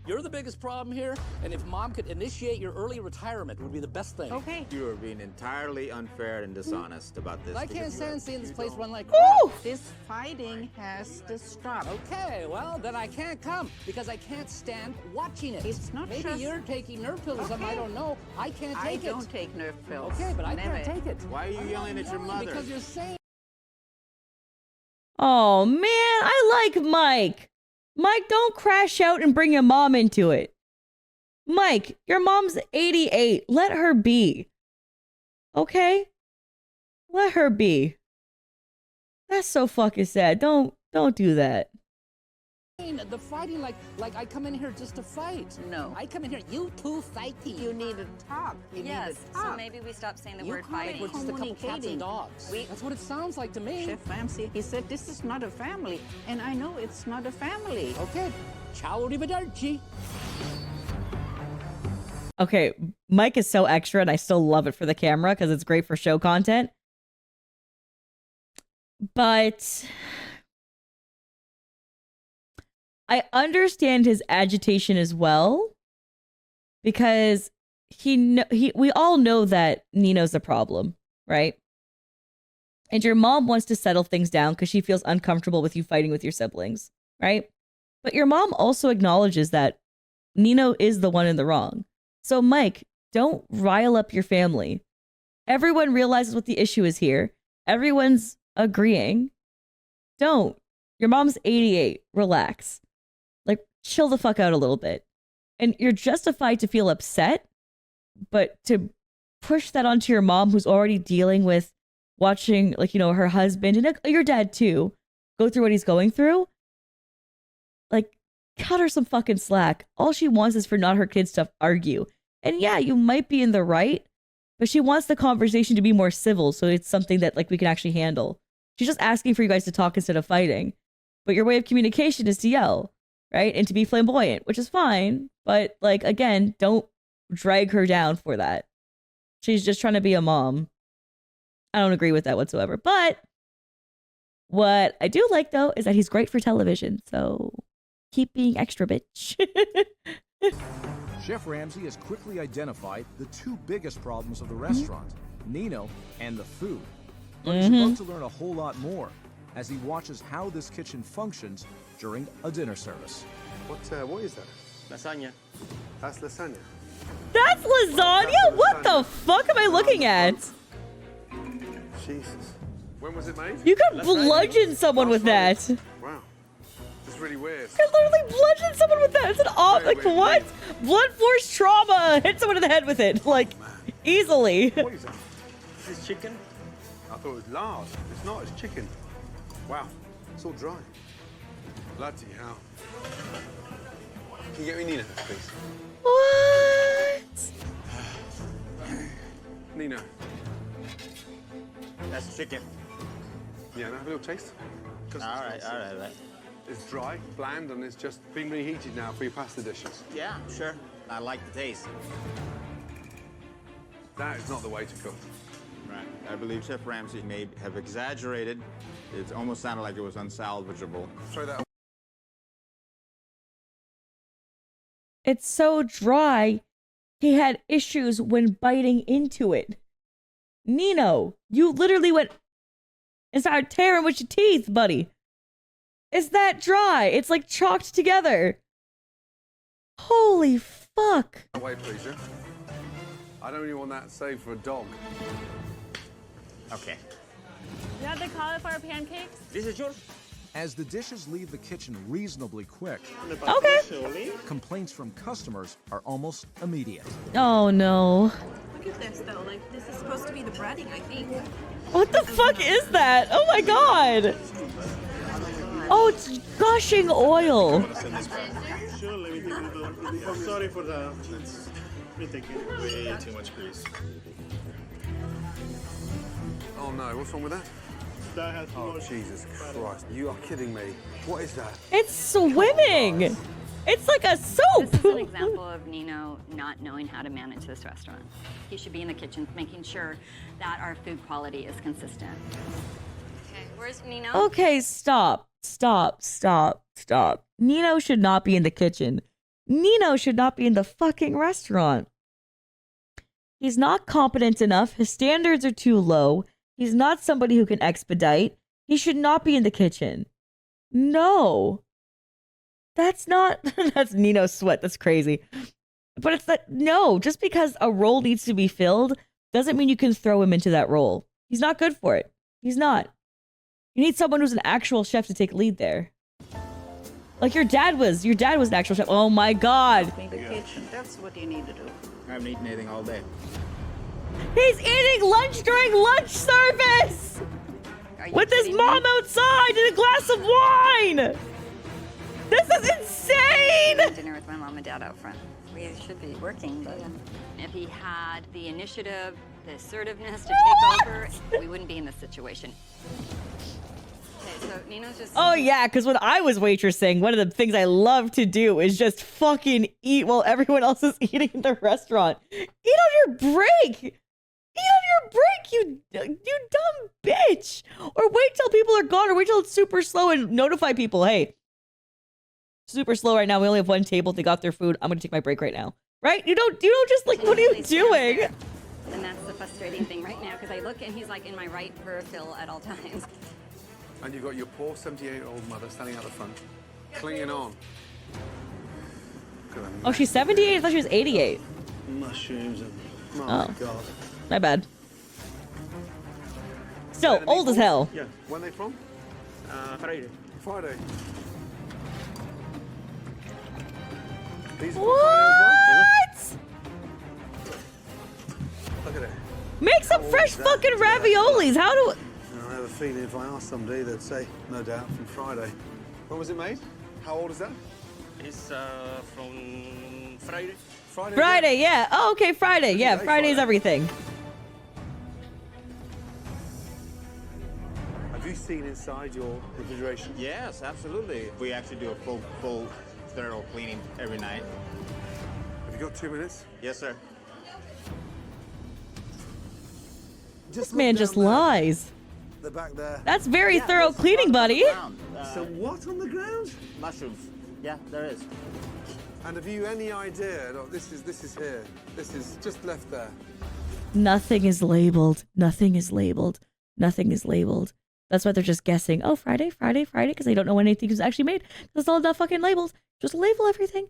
You're the biggest problem here, and if Mom could initiate your early retirement, it would be the best thing. Okay. You are being entirely unfair and dishonest about this. I can't stand seeing this place run like crap. Ooh! This fighting has to stop. Okay, well, then I can't come because I can't stand watching it. It's not Maybe just- you're taking nerve pills or something, I Okay. don't know. I can't I take it. don't take nerve pills. Okay, but I Never. can't take it. Why are you I'm yelling not at your mother? Because you're saying Oh, man. I like Mike. Mike, don't crash out and bring your mom into it. Mike, your mom's 88. Let her be. Okay? Let her be. That's so fucking sad. Don't do that. The fighting like I come in here just to fight. No. I come in here, you two fighting. You need to talk. You Yes, need to so talk. maybe we stop saying the You word call it fighting. We're just a couple cats communicating. and dogs. That's what it sounds like to me. Chef Ramsay, he said this is not a family. And I know it's not a family. Okay. Ciao, arrivederci. Okay, Mike is so extra, and I still love it for the camera because it's great for show content. But I understand his agitation as well, because we all know that Nino's a problem, right? And your mom wants to settle things down because she feels uncomfortable with you fighting with your siblings, right? But your mom also acknowledges that Nino is the one in the wrong. So, Mike, don't rile up your family. Everyone realizes what the issue is here. Everyone's agreeing. Don't. Your mom's 88. Relax. Like, chill the fuck out a little bit. And you're justified to feel upset, but to push that onto your mom, who's already dealing with watching, like, you know, her husband and your dad too go through what he's going through, like, cut her some fucking slack. All she wants is for not her kids to argue. And yeah, you might be in the right, but she wants the conversation to be more civil, so it's something that, like, we can actually handle. She's just asking for you guys to talk instead of fighting. But your way of communication is to yell, right? And to be flamboyant, which is fine. But, like, again, don't drag her down for that. She's just trying to be a mom. I don't agree with that whatsoever. But what I do like, though, is that he's great for television. So keep being extra, bitch. Chef Ramsay has quickly identified the two biggest problems of the restaurant, Nino and the food. But he's about to learn a whole lot more as he watches how this kitchen functions during a dinner service. What is that? Lasagna. That's lasagna. That's lasagna? What the fuck am I looking at? Jesus. When was it made? You could bludgeon someone with that. Wow. That's really weird. You could literally bludgeon someone with that. It's an like, what? Blunt force trauma. Hit someone in the head with it. Like, easily. What is that? This is chicken. I thought it was lard. It's not, it's chicken. Wow. It's all dry. Bloody hell. Can you get me Nino, please? What? Nino. That's chicken. Yeah, and have a little taste. All right. It's dry, bland, and it's just been reheated now for your pasta dishes. Yeah, sure. I like the taste. That is not the way to cook. Right. I believe Chef Ramsay may have exaggerated. It almost sounded like it was unsalvageable. Try that. It's so dry, he had issues when biting into it. Nino, you literally went and started tearing with your teeth, buddy. It's that dry. It's like chalked together. Holy fuck. Away, please, yeah? I don't really want that saved for a dog. Okay. You have the cauliflower pancakes? This is yours? As the dishes leave the kitchen reasonably quick, Okay. complaints from customers are almost immediate. Oh no. Look at this though, like this is supposed to be the breading, I think. What the fuck is that? Oh my god. Oh, it's gushing oil. Sure, let me take a little. I'm sorry for the. Let me take it. Way too much grease. Oh no, what's wrong with that? That has Oh, Jesus Christ. You are kidding me. What is that? It's swimming. It's like a soap. This is an example of Nino not knowing how to manage this restaurant. He should be in the kitchen making sure that our food quality is consistent. Okay, where's Nino? Okay, stop. Nino should not be in the kitchen. Nino should not be in the fucking restaurant. He's not competent enough. His standards are too low. He's not somebody who can expedite. He should not be in the kitchen. No. That's not... That's Nino's sweat. That's crazy. But it's like, no, just because a role needs to be filled doesn't mean you can throw him into that role. He's not good for it. He's not. You need someone who's an actual chef to take lead there. Like your dad was. Your dad was an actual chef. Oh my god. In the kitchen, that's what you need to do. I haven't eaten anything all day. He's eating lunch during lunch service! With his mom outside and a glass of wine! This is insane! Dinner with my mom and dad out front. We should be working, but if he had the initiative, the assertiveness to take over, we wouldn't be in this situation. Okay, so Nino's just... Oh, yeah, because when I was waitressing, one of the things I love to do is just fucking eat while everyone else is eating in the restaurant. Eat on your break! Eat on your break, you dumb bitch! Or wait till people are gone, or wait till it's super slow and notify people, hey, super slow right now. We only have one table. They got their food. I'm gonna take my break right now. Right? You don't just like, what are you doing? And that's the frustrating thing right now, because I look and he's like in my right peripheral at all times. And you've got your poor 78-year-old mother standing out the front, clinging on. Oh, she's 78? I thought she was 88. Mushrooms and... Oh, Oh. God. My bad. Still, old as hell. Yeah. When are they from? Friday. Friday. These are What? Look at it. Make some fresh fucking raviolis. How do... I have a feeling if I asked somebody, they'd say, no doubt, from Friday. When was it made? How old is that? It's from Friday. Friday, yeah. Oh, okay, Friday. Yeah, Friday's everything. Have you seen inside your refrigeration? Yes, absolutely. We actually do a full thorough cleaning every night. Have you got 2 minutes? Yes, sir. This man just lies. The back there. That's very thorough cleaning, buddy. So what on the ground? Mushrooms. Yeah, there is. And have you any idea? Look, this is here. This is just left there. Nothing is labeled. Nothing is labeled. Nothing is labeled. That's why they're just guessing. Oh, Friday, because they don't know when anything is actually made. That's all not fucking labels. Just label everything.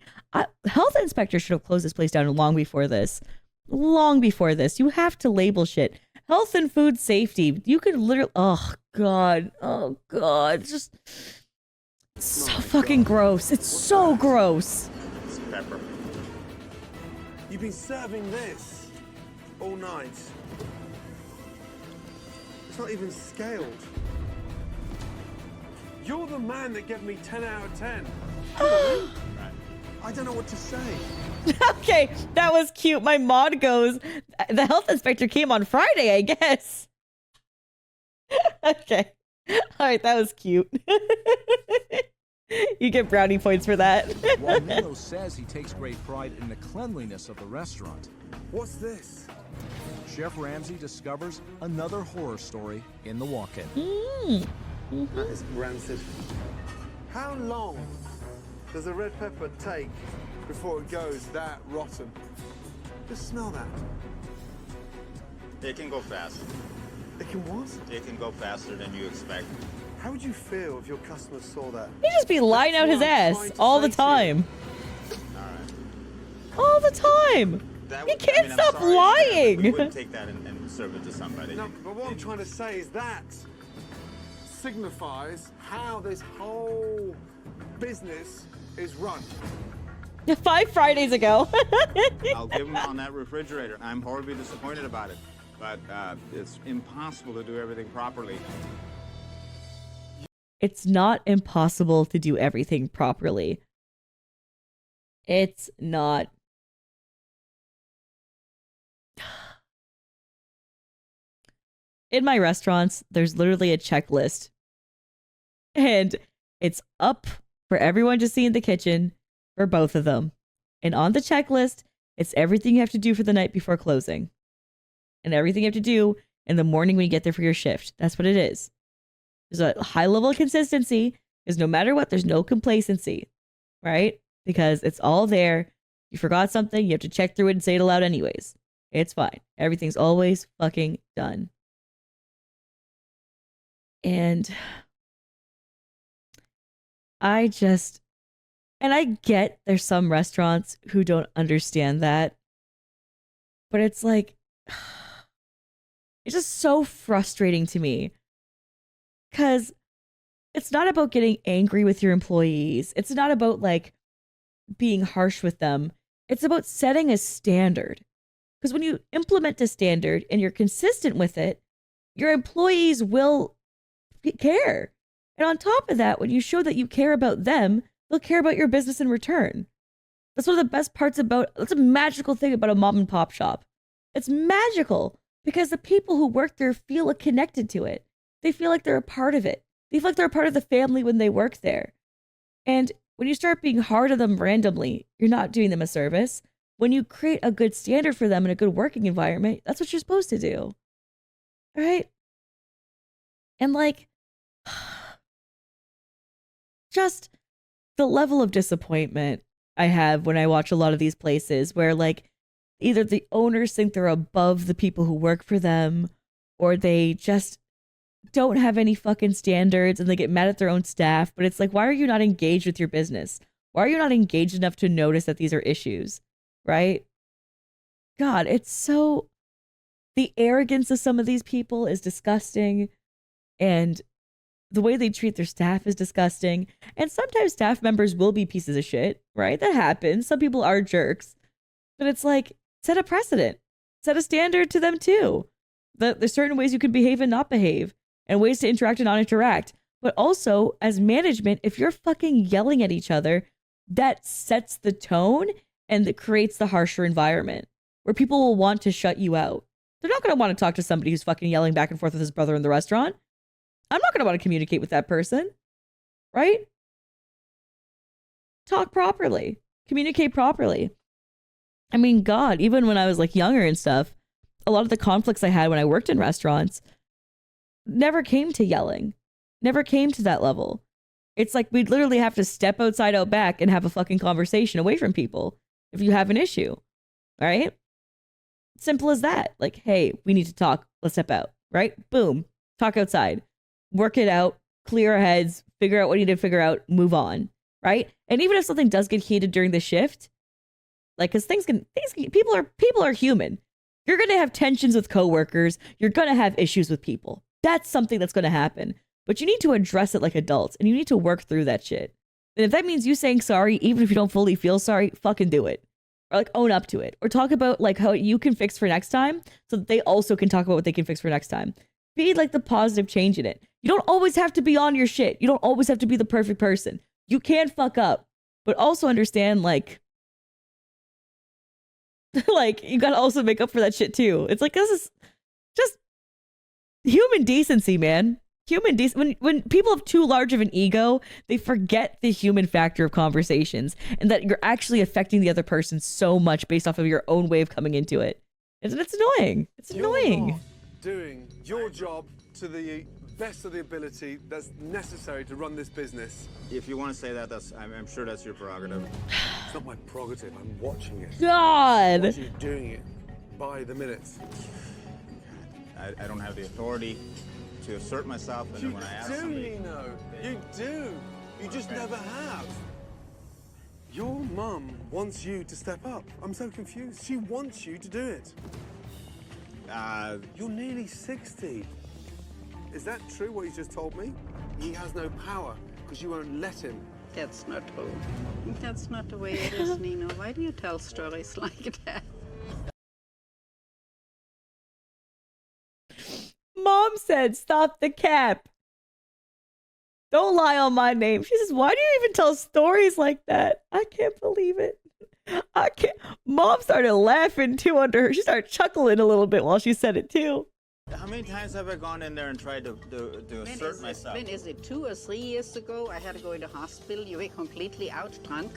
Health inspector should have closed this place down long before this. Long before this. You have to label shit. Health and food safety. You could literally... Oh, God. Oh, God. It's just... It's so fucking gross. It's so gross. It's pepper. You've been serving this all night. It's not even scaled. You're the man that gave me 10 out of 10. I don't know what to say. Okay, that was cute. My mod goes, the health inspector came on Friday, I guess. Okay. All right, that was cute. You get brownie points for that. While Nino says he takes great pride in the cleanliness of the restaurant, what's this? Chef Ramsay discovers another horror story in the walk-in. That is rancid. How long does a red pepper take before it goes that rotten? Just smell that. It can go fast. It can what? It can go faster than you expect. How would you feel if your customers saw that? He'd just be lying out his ass all the time. All the time. He can't stop lying. We wouldn't take that and serve it to somebody. No, but what I'm trying to say is that signifies how this whole business is run. 5 Fridays ago. I'll give him on that refrigerator. I'm horribly disappointed about it, but it's impossible to do everything properly. It's not impossible to do everything properly. It's not. In my restaurants, there's literally a checklist. And it's up for everyone to see in the kitchen for both of them. And on the checklist, it's everything you have to do for the night before closing. And everything you have to do in the morning when you get there for your shift. That's what it is. There's a high level of consistency, because no matter what, there's no complacency, right? Because it's all there. You forgot something, you have to check through it and say it aloud anyways. It's fine. Everything's always fucking done. And I get there's some restaurants who don't understand that, but it's like, it's just so frustrating to me. Because it's not about getting angry with your employees. It's not about like being harsh with them. It's about setting a standard. Because when you implement a standard and you're consistent with it, your employees will care. And on top of that, when you show that you care about them, they'll care about your business in return. That's one of the best parts about, that's a magical thing about a mom and pop shop. It's magical because the people who work there feel connected to it. They feel like they're a part of it. They feel like they're a part of the family when they work there. And when you start being hard on them randomly, you're not doing them a service. When you create a good standard for them in a good working environment, that's what you're supposed to do. All right? And like, just the level of disappointment I have when I watch a lot of these places where like either the owners think they're above the people who work for them, or they just don't have any fucking standards and they get mad at their own staff. But it's like, why are you not engaged with your business? Why are you not engaged enough to notice that these are issues? Right? God, it's so, the arrogance of some of these people is disgusting. And the way they treat their staff is disgusting. And sometimes staff members will be pieces of shit, right? That happens. Some people are jerks. But it's like, set a precedent. Set a standard to them too. There's certain ways you can behave and not behave, and ways to interact and not interact. But also, as management, if you're fucking yelling at each other, that sets the tone and that creates the harsher environment where people will want to shut you out. They're not going to want to talk to somebody who's fucking yelling back and forth with his brother in the restaurant. I'm not going to want to communicate with that person, right? Talk properly. Communicate properly. I mean, God, even when I was like younger and stuff, a lot of the conflicts I had when I worked in restaurants never came to yelling, never came to that level. It's like we'd literally have to step outside out back and have a fucking conversation away from people if you have an issue, right? Simple as that. Like, hey, we need to talk. Let's step out, right? Boom. Talk outside. Work it out. Clear our heads. Figure out what you need to figure out. Move on, right? And even if something does get heated during the shift, like, because people are human. You're going to have tensions with coworkers. You're going to have issues with people. That's something that's going to happen. But you need to address it like adults, and you need to work through that shit. And if that means you saying sorry, even if you don't fully feel sorry, fucking do it. Or like own up to it. Or talk about like how you can fix for next time so that they also can talk about what they can fix for next time. Be like the positive change in it. You don't always have to be on your shit. You don't always have to be the perfect person. You can fuck up. But also understand like like you gotta also make up for that shit too. It's like this is just human decency, man. Human decency. When people have too large of an ego, they forget the human factor of conversations and that you're actually affecting the other person so much based off of your own way of coming into it. It's annoying. It's annoying. You're not doing your job to the best of the ability that's necessary to run this business. If you want to say that, I'm sure that's your prerogative. It's not my prerogative. I'm watching it. God. I'm watching you doing it by the minute. I don't have the authority to assert myself, and then when I ask somebody... Nino. You do. You just never have. Your mum wants you to step up. I'm so confused. She wants you to do it. You're nearly 60. Is that true, what you just told me? He has no power because you won't let him. That's not true. That's not the way it is, Nino. Why do you tell stories like that? Mom said, stop the cap. Don't lie on my name. She says, why do you even tell stories like that? I can't believe it. I can't. Mom started laughing too under her. She started chuckling a little bit while she said it too. How many times have I gone in there and tried to assert myself? When is it 2 or 3 years ago? I had to go into hospital. You were completely out drunk.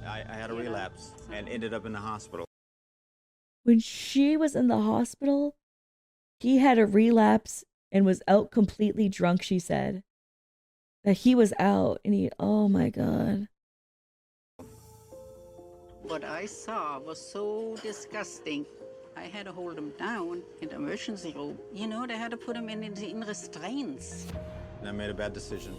I had a relapse and ended up in the hospital. When she was in the hospital, he had a relapse and was out completely drunk, she said. That he was out and he, oh my God. What I saw was so disgusting. I had to hold him down in the emergency room. You know, they had to put him in restraints. And I made a bad decision.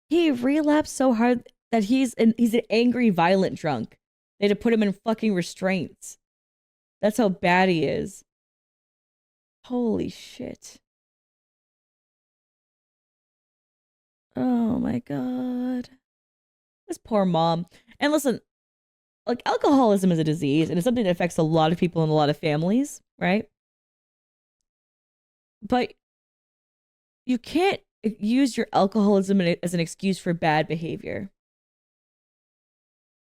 He relapsed so hard that he's an angry, violent drunk. They had to put him in fucking restraints. That's how bad he is. Holy shit. Oh my God. This poor mom. And listen, like alcoholism is a disease and it's something that affects a lot of people in a lot of families, right? But you can't use your alcoholism as an excuse for bad behavior.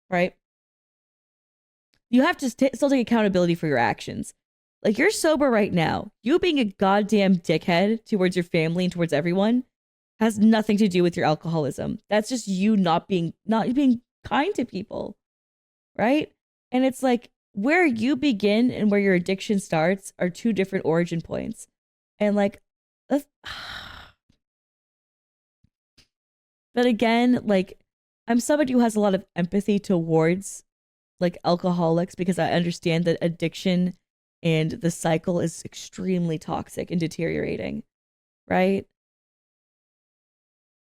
Right? You have to still take accountability for your actions. Like, you're sober right now. You being a goddamn dickhead towards your family and towards everyone has nothing to do with your alcoholism. That's just you not being kind to people. Right? And it's like, where you begin and where your addiction starts are two different origin points. And like, but again, like, I'm somebody who has a lot of empathy towards like alcoholics, because I understand that addiction and the cycle is extremely toxic and deteriorating, right?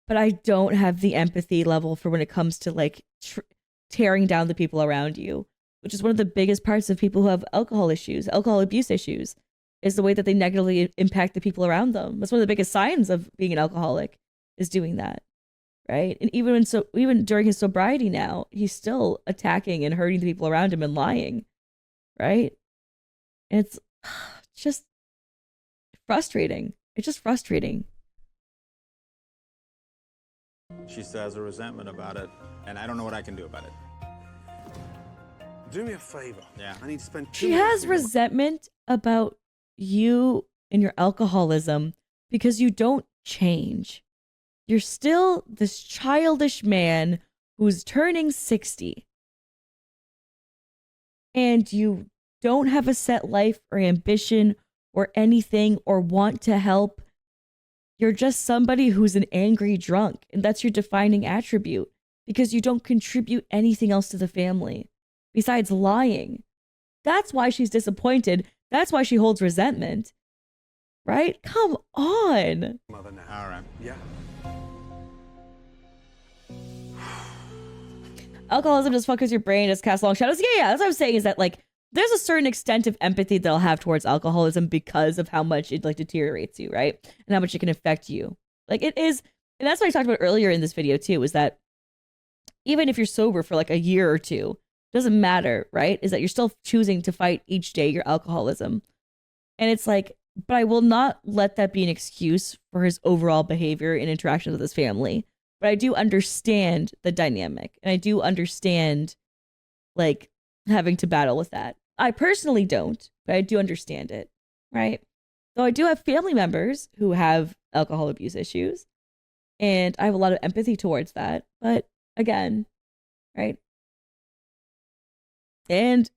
But I don't have the empathy level for when it comes to like tearing down the people around you, which is one of the biggest parts of people who have alcohol issues, alcohol abuse issues, is the way that they negatively impact the people around them. That's one of the biggest signs of being an alcoholic, is doing that, right? And even during his sobriety now, he's still attacking and hurting the people around him and lying, right? And it's just frustrating. It's just frustrating. She still has a resentment about it, and I don't know what I can do about it. Do me a favor. Yeah. I need to spend. She has resentment about you and your alcoholism because you don't change. You're still this childish man who's turning 60. And you don't have a set life or ambition or anything or want to help. You're just somebody who's an angry drunk, and that's your defining attribute because you don't contribute anything else to the family besides lying. That's why she's disappointed. That's why she holds resentment. Right? Come on. Mother now. All right. Yeah. Alcoholism just fucks your brain, just casts long shadows. Yeah. That's what I'm saying, is that like there's a certain extent of empathy that I'll have towards alcoholism because of how much it like deteriorates you, right? And how much it can affect you. Like it is, and that's what I talked about earlier in this video too, is that even if you're sober for like a year or two, doesn't matter, right? Is that you're still choosing to fight each day your alcoholism. And it's like, but I will not let that be an excuse for his overall behavior and interactions with his family. But I do understand the dynamic, and I do understand like having to battle with that. I personally don't, but I do understand it, right? So I do have family members who have alcohol abuse issues, and I have a lot of empathy towards that. But again, right? And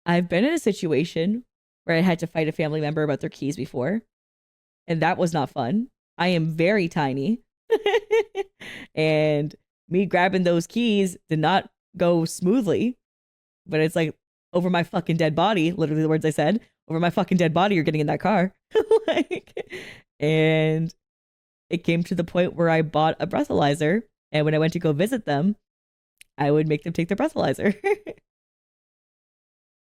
I've been in a situation where I had to fight a family member about their keys before, and that was not fun. I am very tiny, and me grabbing those keys did not go smoothly. But it's like, over my fucking dead body, literally the words I said, over my fucking dead body, you're getting in that car. And it came to the point where I bought a breathalyzer, and when I went to go visit them, I would make them take their breathalyzer.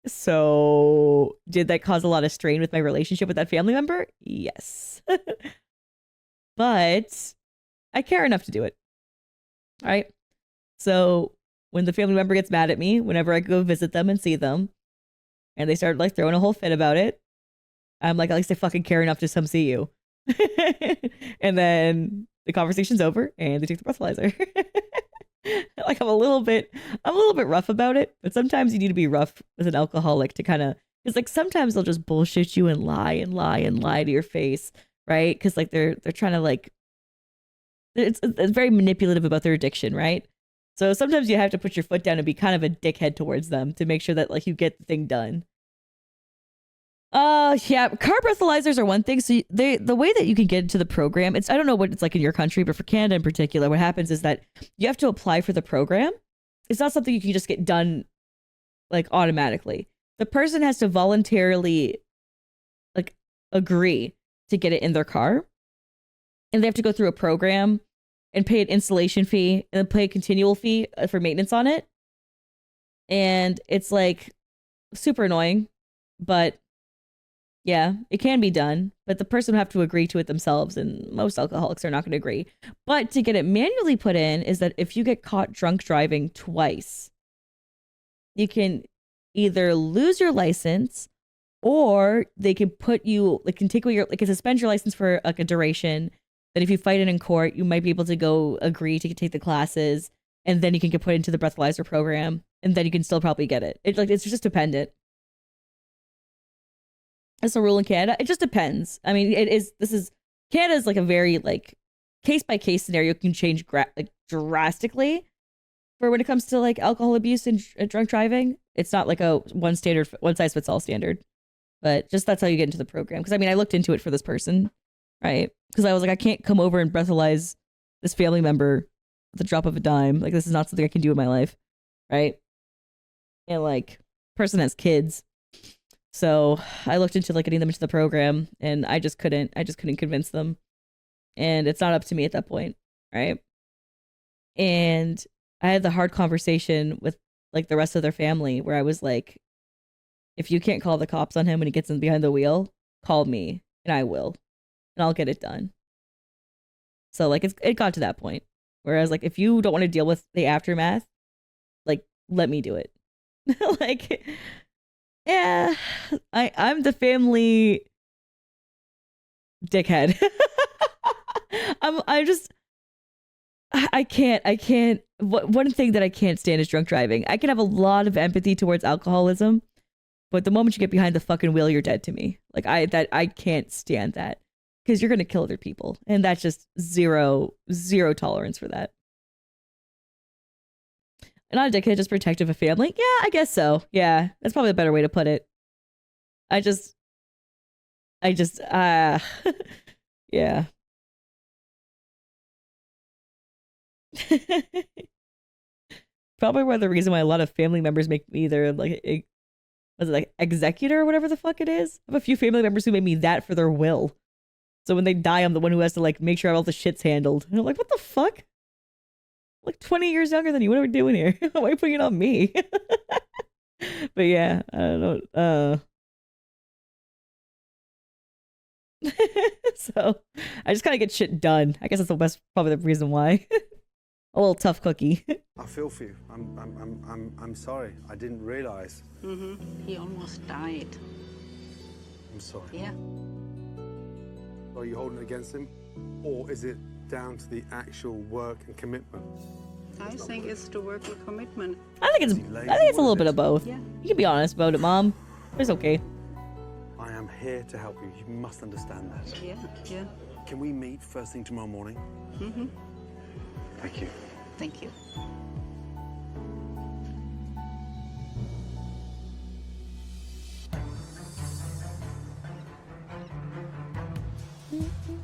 So did that cause a lot of strain with my relationship with that family member? Yes. But I care enough to do it. All right. So when the family member gets mad at me, whenever I go visit them and see them, and they start like throwing a whole fit about it, I'm like, at least I fucking care enough to come see you. And then the conversation's over and they take the breathalyzer. Like I'm a little bit rough about it, but sometimes you need to be rough as an alcoholic to kind of, because like sometimes they'll just bullshit you and lie to your face, right? Because like they're trying to like, it's very manipulative about their addiction, right? So sometimes you have to put your foot down and be kind of a dickhead towards them to make sure that like you get the thing done. Yeah, car breathalyzers are one thing. So the way that you can get into the program, I don't know what it's like in your country, but for Canada in particular, what happens is that you have to apply for the program. It's not something you can just get done like automatically. The person has to voluntarily like agree to get it in their car, and they have to go through a program and pay an installation fee and then pay a continual fee for maintenance on it. And it's like super annoying, but yeah, it can be done, but the person would have to agree to it themselves, and most alcoholics are not going to agree. But to get it manually put in is that if you get caught drunk driving twice, you can either lose your license, or they can put you, like, can take away your, like, suspend your license for like a duration, that if you fight it in court, you might be able to go agree to take the classes, and then you can get put into the breathalyzer program, and then you can still probably get it. It's just dependent. It's a rule in Canada. It just depends. I mean, Canada's like a very like case by case scenario, can change drastically for when it comes to like alcohol abuse and drunk driving. It's not like a one size fits all standard, but just that's how you get into the program. Because I mean, I looked into it for this person, right? Because I was like, I can't come over and breathalyze this family member at the drop of a dime. Like, this is not something I can do in my life, right? And like, person has kids. So I looked into like getting them into the program, and I just couldn't convince them. And it's not up to me at that point, right? And I had the hard conversation with like the rest of their family where I was like, if you can't call the cops on him when he gets in behind the wheel, call me and I will, and I'll get it done. So like it got to that point where I was like, if you don't want to deal with the aftermath, like let me do it. Like, yeah, I'm the family dickhead. I can't. One thing that I can't stand is drunk driving. I can have a lot of empathy towards alcoholism, but the moment you get behind the fucking wheel, you're dead to me. Like I can't stand that, because you're gonna kill other people, and that's just zero tolerance for that. Not a dickhead, just protective of family. Yeah, I guess so. Yeah, that's probably a better way to put it. I just yeah. Probably one of the reason why a lot of family members make me either like was it like executor or whatever the fuck it is. I have a few family members who made me that for their will. So when they die, I'm the one who has to like make sure all the shit's handled. And I'm like, what the fuck? Like 20 years younger than you. What are we doing here? Why are you putting it on me? But yeah, I don't know. So I just kind of get shit done. I guess that's the best, probably the reason why. A little tough cookie. I feel for you. I'm sorry. I didn't realize. He almost died. I'm sorry. Yeah. Are you holding it against him, or is it down to the actual work and commitment? I think it's the work and commitment. I think it's a little bit of both. Yeah. You can be honest about it, Mom. It's okay. I am here to help you. You must understand that. Yeah, yeah. Can we meet first thing tomorrow morning? Thank you. Thank you.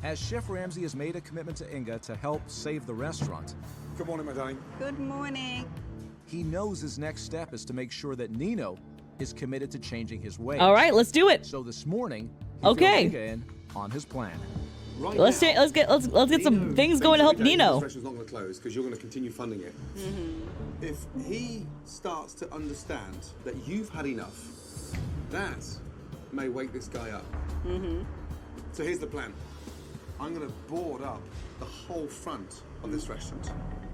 As Chef Ramsay has made a commitment to Inga to help save the restaurant. Good morning, my darling. Good morning. He knows his next step is to make sure that Nino is committed to changing his ways. All right, let's do it. So this morning, he okay, Inga in on his plan. Right let's now, get some things going to help Nino. This restaurant's not going to close because you're going to continue funding it. If he starts to understand that you've had enough, that may wake this guy up. So here's the plan. I'm going to board up the whole front of this restaurant.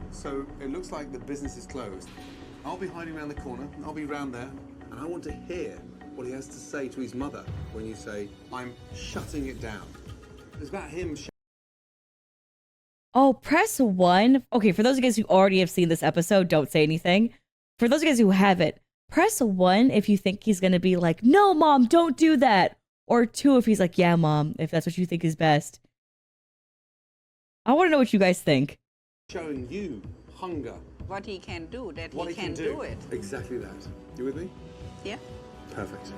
So it looks like the business is closed. I'll be hiding around the corner. I'll be round there. And I want to hear what he has to say to his mother when you say, I'm shutting it down. It's about him. Oh, press 1. Okay, for those of you guys who already have seen this episode, don't say anything. For those of you guys who haven't, press 1 if you think he's going to be like, no, Mom, don't do that. Or 2 if he's like, yeah, Mom, if that's what you think is best. I want to know what you guys think. Showing you hunger. What he can do, that What he can do it. Exactly that. You with me? Yeah. Perfect.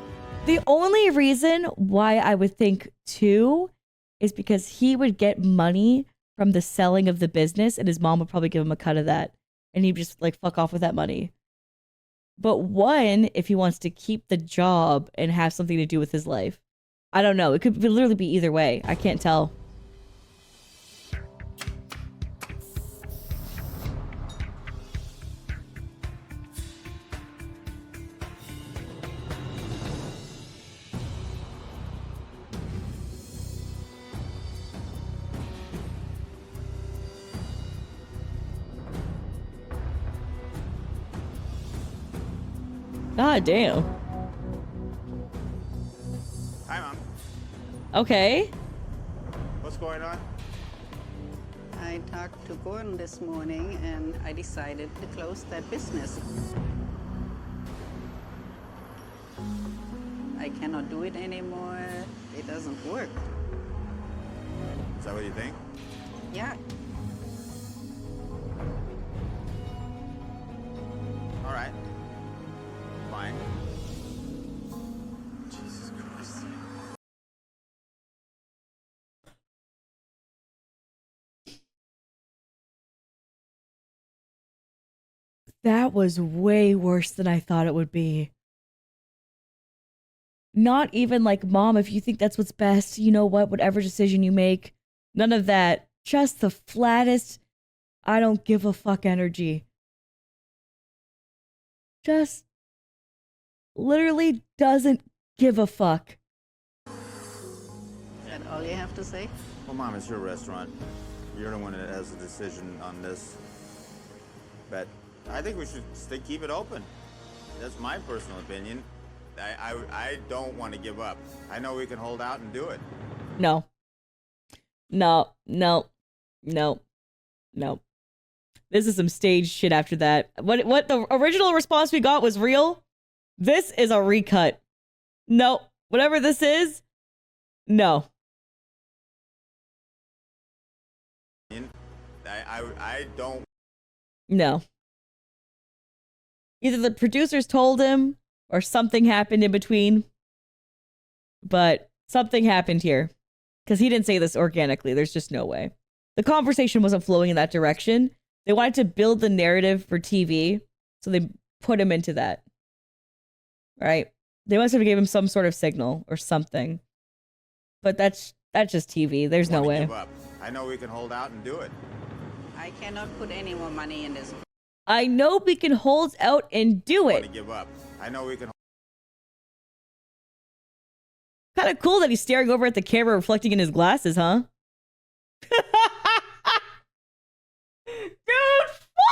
The only reason why I would think 2 is because he would get money from the selling of the business, and his mom would probably give him a cut of that, and he'd just like fuck off with that money. But 1, if he wants to keep the job and have something to do with his life. I don't know. It could literally be either way. I can't tell. God damn. Hi, Mom. Okay. What's going on? I talked to Gordon this morning and I decided to close that business. I cannot do it anymore. It doesn't work. Is that what you think? Yeah. All right. Fine. Jesus Christ. That was way worse than I thought it would be. Not even like, Mom, if you think that's what's best, you know what, whatever decision you make. None of that. Just the flattest, I don't give a fuck energy. Just literally doesn't give a fuck. Is that all you have to say? Well, Mom, it's your restaurant. You're the one that has the decision on this. But I think we should keep it open. That's my personal opinion. I don't want to give up. I know we can hold out and do it. No. No. This is some staged shit after that. What the original response we got was real. This is a recut. No. Whatever this is, no. I don't. No. Either the producers told him or something happened in between. But something happened here. Because he didn't say this organically. There's just no way. The conversation wasn't flowing in that direction. They wanted to build the narrative for TV. So they put him into that. Right? They must have gave him some sort of signal or something. But that's just TV. There's no way. Give up. I know we can hold out and do it. I cannot put any more money in this. I know we can hold out and do it. Give up. I know we can. Kind of cool that he's staring over at the camera reflecting in his glasses, huh? Dude,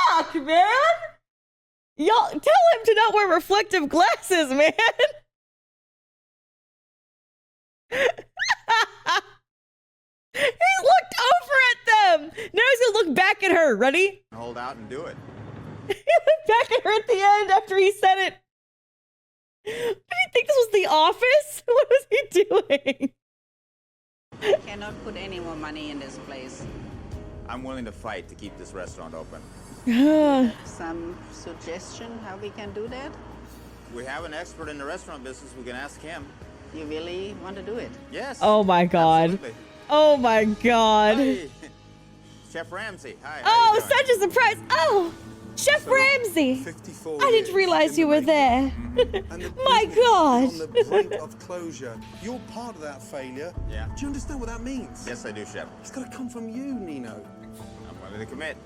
fuck, man! Y'all, tell him to not wear reflective glasses, man! He's looked over at them! Now he's gonna look back at her. Ready? Hold out and do it. He looked back at her at the end after he said it. Did he think this was The Office? What was he doing? I cannot put any more money in this place. I'm willing to fight to keep this restaurant open. Some suggestion how we can do that? We have an expert in the restaurant business. We can ask him. You really want to do it? Yes. Oh my god. Absolutely. Oh my god. Hi. Chef Ramsay. Hi. Oh, such a surprise. Oh, Chef Ramsay. I didn't realize you were there. My god. On the brink of closure. You're part of that failure. Yeah. Do you understand what that means? Yes, I do, Chef. It's got to come from you, Nino. I'm willing to commit.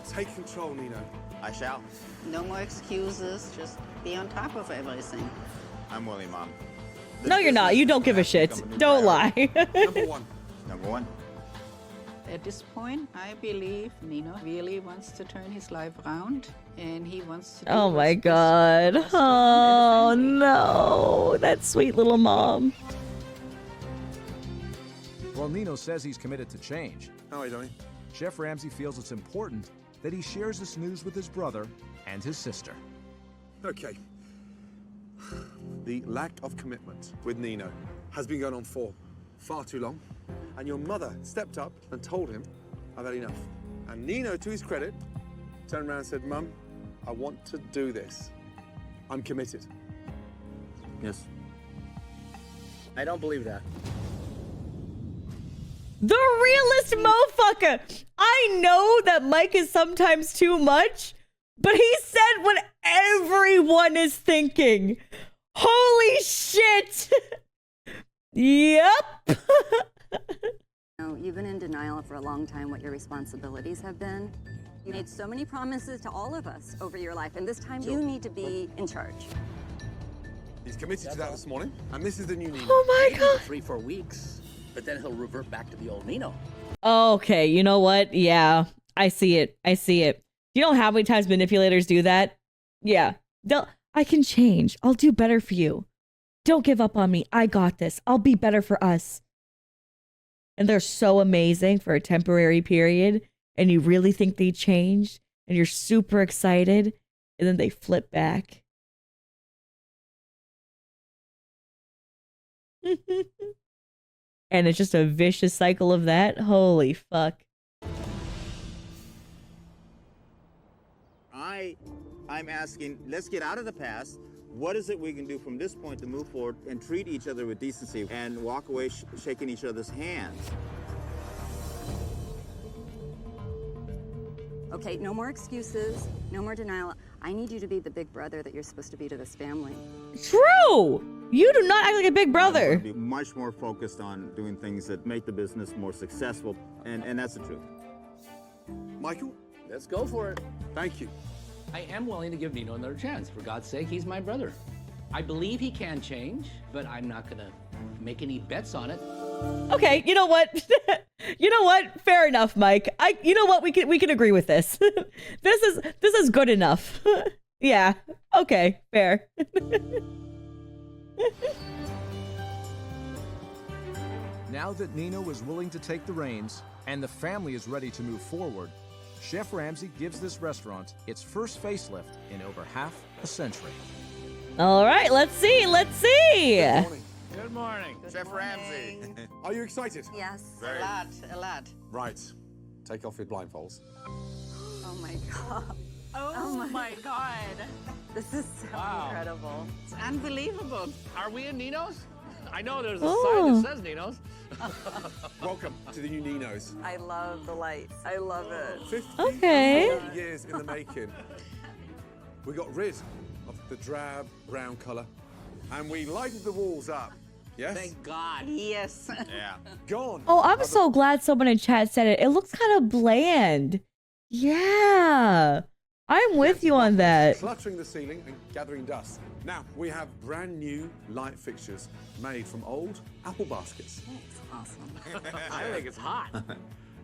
Take control, Nino. I shall. No more excuses. Just be on top of everything. I'm willing, Mom. No, you're not. You don't give a shit. Don't lie. Number one. Number one. At this point, I believe Nino really wants to turn his life around, and he wants to do Oh my what's best god. for the restaurant and the Oh no. That sweet little mom. While Nino says he's committed to change, How are you doing? Chef Ramsay feels it's important that he shares this news with his brother and his sister. Okay. The lack of commitment with Nino has been going on for far too long. And your mother stepped up and told him, I've had enough. And Nino, to his credit, turned around and said, Mum, I want to do this. I'm committed. Yes. I don't believe that. The realist motherfucker. I know that Mike is sometimes too much, but he said what everyone is thinking. Holy shit. Yep. You've been in denial for a long time what your responsibilities have been. You made so many promises to all of us over your life, and this time you need to be in charge. He's committed to that this morning, and this is the new Nino. Oh my god. 3-4 weeks, but then he'll revert back to the old Nino. Okay, you know what? Yeah, I see it. I see it. You know how many times manipulators do that? Yeah. I can change. I'll do better for you. Don't give up on me. I got this. I'll be better for us. and they're so amazing for a temporary period, and you really think they changed, and you're super excited, and then they flip back. And it's just a vicious cycle of that. Holy fuck. I'm asking, let's get out of the past. What is it we can do from this point to move forward and treat each other with decency and walk away shaking each other's hands? Okay, no more excuses, no more denial. I need you to be the big brother that you're supposed to be to this family. True! You do not act like a big brother. Be much more focused on doing things that make the business more successful, and that's the truth. Michael? Let's go for it. Thank you. I am willing to give Nino another chance. For God's sake, he's my brother. I believe he can change, but I'm not gonna make any bets on it. Okay, you know what? You know what? Fair enough, Mike. You know what? We can agree with this. This is good enough. Yeah. Okay. Fair. Now that Nino is willing to take the reins and the family is ready to move forward, Chef Ramsay gives this restaurant its first facelift in over half a century. All right, let's see. Let's see. Good morning. Good morning. Chef Ramsay. Are you excited? Yes. A lot. Right. Take off your blindfolds. Oh my God. Oh my God. This is so incredible. It's unbelievable. Are we in Nino's? I know there's a Oh. sign that says Nino's. Welcome to the new Nino's. I love the lights. I love it. 50 Okay. years in the making. We got rid of the drab brown colour and we lighted the walls up. Yes? Thank God. Yes. Yeah. Gone. Oh, I'm so glad someone in chat said it. It looks kind of bland. Yeah. I'm with you on that. Cluttering the ceiling and gathering dust. Now, we have brand new light fixtures made from old apple baskets. Awesome. I think it's hot.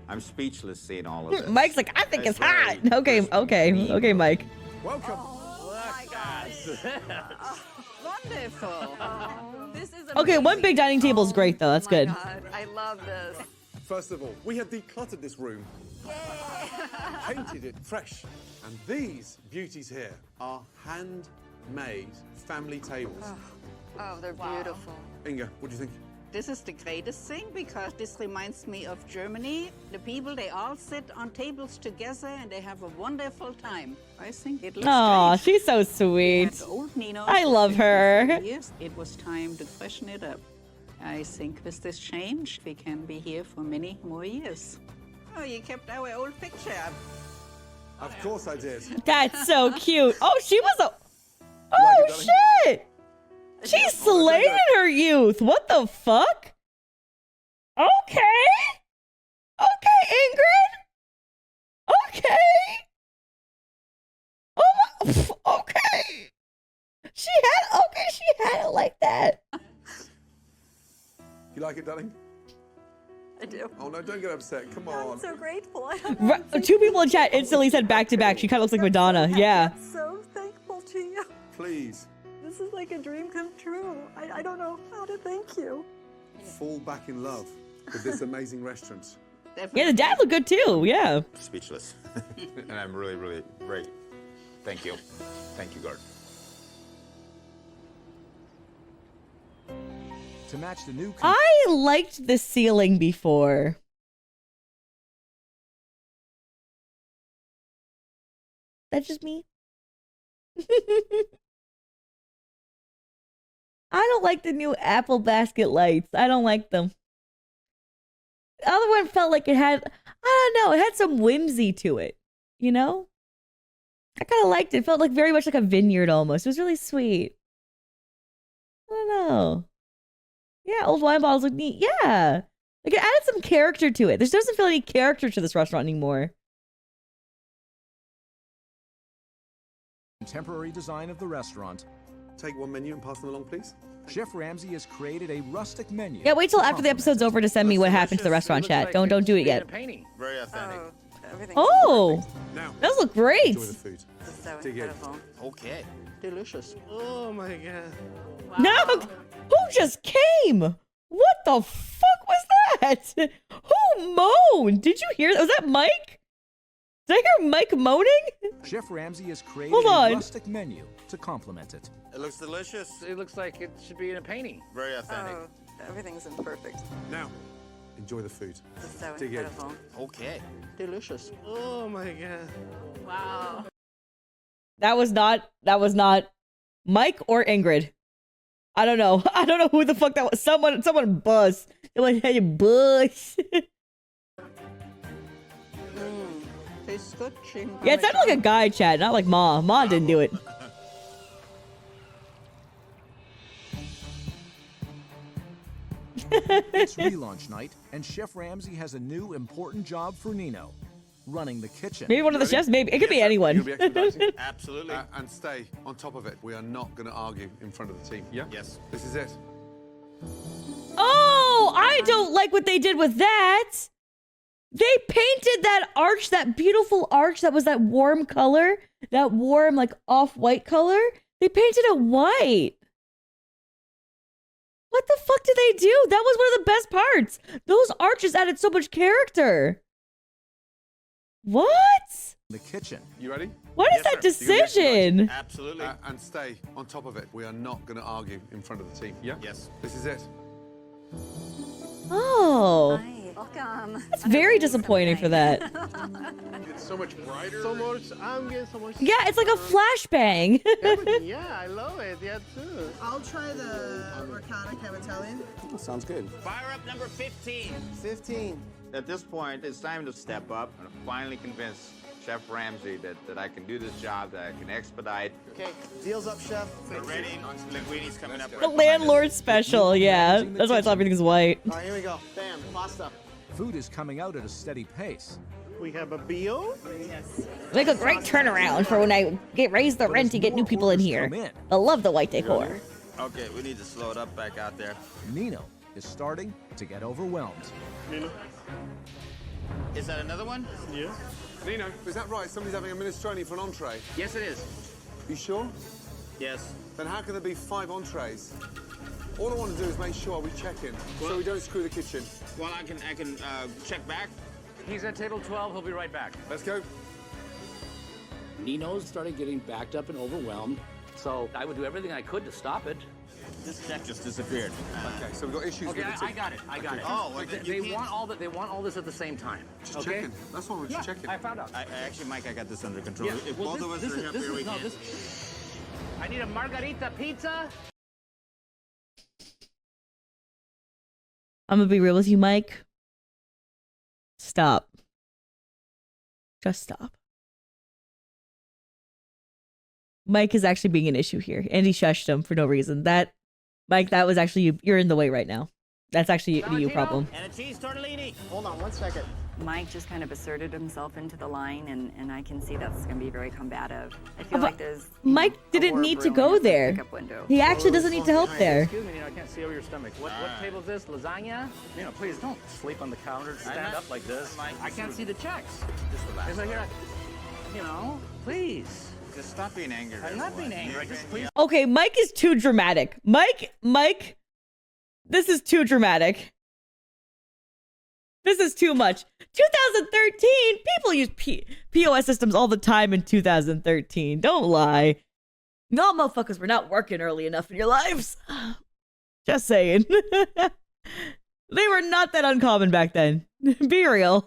I'm speechless seeing all of this. Mike's like, I think it's hot. very Okay, Mike. Welcome. Oh my gosh. Wonderful. This is Okay, one big dining table is great though. That's good. God, I love this. First of all, we have decluttered this room. Painted it fresh. And these beauties here are handmade family tables. Oh, they're beautiful. Inga, what do you think? This is the greatest thing because this reminds me of Germany. The people, they all sit on tables together and they have a wonderful time. I think it looks Oh, great. she's so sweet. And old Nino. I love her. Yes, it was time to freshen it up. I think with this change, we can be here for many more years. Oh, you kept our old picture. Of course I did. That's so cute. Oh, she was a. Oh like it, darling? shit! She slayed in her youth. What the fuck? Okay. Okay, Ingrid. Okay. Oh my. Okay. She had it like that. You like it, darling? I do. Oh no, don't get upset. Come on. I'm so grateful. I don't know. Two people in chat instantly said back to back. She kind of looks like Madonna. Yeah. I'm so thankful to you. Please, This is like a dream come true. I don't know how to thank you. fall back in love with this amazing restaurant. Yeah, the dad looked good too. Yeah. Speechless. And I'm really, really great. Thank you. Thank you, Gord. To match the new I liked the ceiling before. That's just me. I don't like the new Apple basket lights. I don't like them. The other one felt like it had, I don't know, it had some whimsy to it. You know? I kind of liked it. It felt like very much like a vineyard almost. It was really sweet. I don't know. Yeah, old wine bottles look neat. Yeah. Like it added some character to it. There doesn't feel any character to this restaurant anymore. contemporary design of the restaurant, Take one menu and pass them along, please. Chef Ramsay has created a rustic menu. Yeah, wait till after the episode's over to send me what happened to the restaurant chat. Don't do it yet. Very authentic. Oh, Now, those look great. enjoy the food. So Dig in. incredible. Delicious. Oh my god. No, who just came? What the fuck was that? Who moaned? Did you hear that? Was that Mike? Did I hear Mike moaning? Chef Ramsay has created Hold a on. rustic menu to complement it. It looks delicious. It looks like it should be in a painting. Very authentic. Oh, everything's imperfect. Now, enjoy the food. This is so Dig in. incredible. Okay. Delicious. Oh my god. Wow. That was not Mike or Ingrid. I don't know. I don't know who the fuck that was. Someone buzz. Someone had a buzz. Tastes good. Yeah, it sounded like a guy chat, not like Ma. Ma didn't do it. It's relaunch night, and Chef Ramsay has a new important job for Nino, running the kitchen. Maybe one of the chefs. Maybe it could be anyone. You'll be expediting? Absolutely. And stay on top of it. We are not going to argue in front of the team. Yeah? Yes. This is it. Oh, I don't like what they did with that. They painted that arch, that beautiful arch that was that warm color, that warm, like, off-white color. They painted it white. What the fuck did they do? That was one of the best parts. Those arches added so much character. What? The kitchen. You ready? What is that decision? Absolutely. And stay on top of it. We are not going to argue in front of the team. Yeah? Yes. This is it. Oh. Hi. Welcome. That's very disappointing for that. It's so much brighter. So much. I'm getting so much. Yeah, it's like a flashbang. Everything, yeah, I love it. Yeah, too. I'll try the ricotta cavatelli. That sounds good. Fire up number 15. 15. At this point, it's time to step up and finally convince Chef Ramsay that I can do this job, that I can expedite. Okay, deal's up, chef. We're ready. Linguini's coming up. The landlord special, yeah. That's why I thought everything's white. All right, here we go. Bam, pasta. Food is coming out at a steady pace. We have a bill. Yes. Make a great turnaround for when I raise the rent to get new people in here. I love the white decor. Okay, we need to slow it up back out there. Nino is starting to get overwhelmed. Nino. Is that another one? Yeah. Nino, is that right? Somebody's having a minestrone for an entree. Yes, it is. You sure? Yes. Then how can there be 5 entrees? All I want to do is make sure we check in, so we don't screw the kitchen. Well, I can check back. He's at table 12. He'll be right back. Let's go. Nino started getting backed up and overwhelmed, so I would do everything I could to stop it. This check just disappeared. Okay, so we've got issues Okay, with the I got it. I got it. Oh, well, they want all that. They want all this at the same time. Just okay? checking. That's what we're just checking. I found out. I actually, Mike, I got this under control. Yeah, If well, both of us are up here, we can. I need a margarita pizza. I'm gonna be real with you, Mike. Stop. Just stop. Mike is actually being an issue here, and he shushed him for no reason. Mike, that was actually you. You're in the way right now. That's actually a you problem. And a cheese tortellini. Hold on 1 second. Mike just kind of asserted himself into the line, and I can see that's going to be very combative. I feel like there's Mike didn't need to go there. He actually doesn't need to help there. Excuse me, Nino, I can't see over your stomach. What table is this? Lasagna? Nino, please don't sleep on the counter. Stand up like this. I can't see the checks. Just relax. Is I hear? You know, please. Just stop being angry. I'm not being angry. Just please. Okay, Mike is too dramatic. Mike, this is too dramatic. This is too much. 2013, people use POS systems all the time in 2013. Don't lie. No, motherfuckers were not working early enough in your lives. Just saying. They were not that uncommon back then. Be real.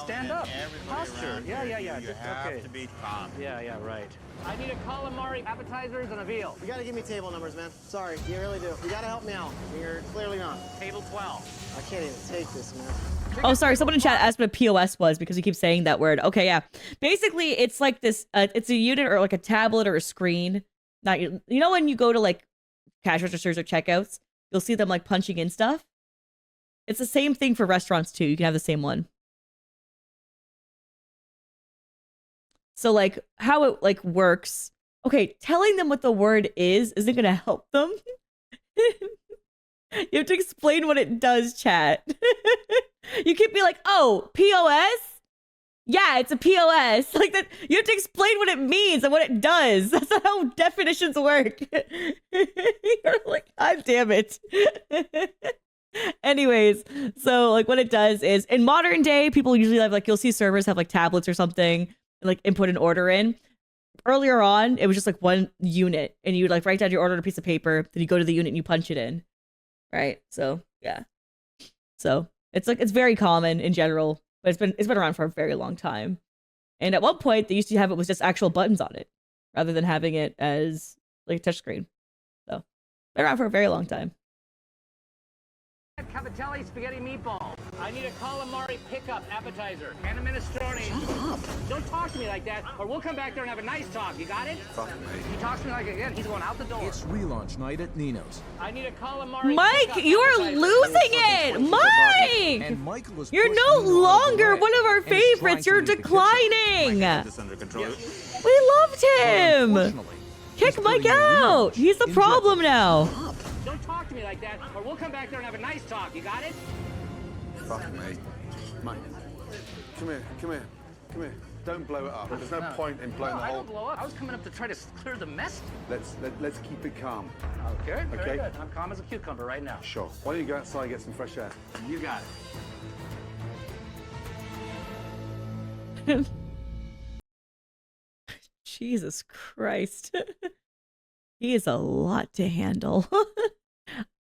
Stand up. Posture. Yeah. You Just, have okay. to be calm. Yeah, right. I need a calamari, appetizers, and a veal. You gotta give me table numbers, man. Sorry, you really do. You gotta help me out. You're clearly not. Table 12. I can't even take this, man. Oh, sorry. Someone in chat asked what a POS was because we keep saying that word. Okay, yeah. Basically, it's like this. It's a unit or like a tablet or a screen. Not you know when you go to like cash registers or checkouts, you'll see them like punching in stuff. It's the same thing for restaurants too. You can have the same one. So like how it like works. Okay, telling them what the word is isn't gonna help them. You have to explain what it does, chat. You can't be like, oh, POS? Yeah, it's a POS. Like that, you have to explain what it means and what it does. That's not how definitions work. You're like, God damn it. Anyways, so like what it does is in modern day, people usually have like, you'll see servers have like tablets or something, and, like input an order in. Earlier on, it was just like one unit, and you would like write down your order on a piece of paper, then you go to the unit and you punch it in. Right? So yeah. So it's like, it's very common in general, but it's been around for a very long time. And at one point, they used to have it with just actual buttons on it, rather than having it as like a touchscreen. So been around for a very long time. Cavatelli spaghetti meatballs. I need a calamari pickup appetizer and a minestrone. Shut up. Don't talk to me like that, or we'll come back there and have a nice talk. You got it? Fuck me. He talks to me like again. He's going out the door. It's relaunch night at Nino's. I need a calamari. Mike, you are losing it! Mike! And Michael is You're no longer one of our favorites. You're declining. This under control. We loved him. Kick Mike out. He's the problem now. Don't talk to me like that, or we'll come back there and have a nice talk. You got it? Fuck me. Mike, come here, come here, come here. Don't blow it up. There's no point in blowing the I whole... don't blow up. I was coming up to try to clear the mess. Let's keep it calm. Okay, very Okay. good. I'm calm as a cucumber right now. Sure. Why don't you go outside and get some fresh air? You got it. Jesus Christ. He is a lot to handle.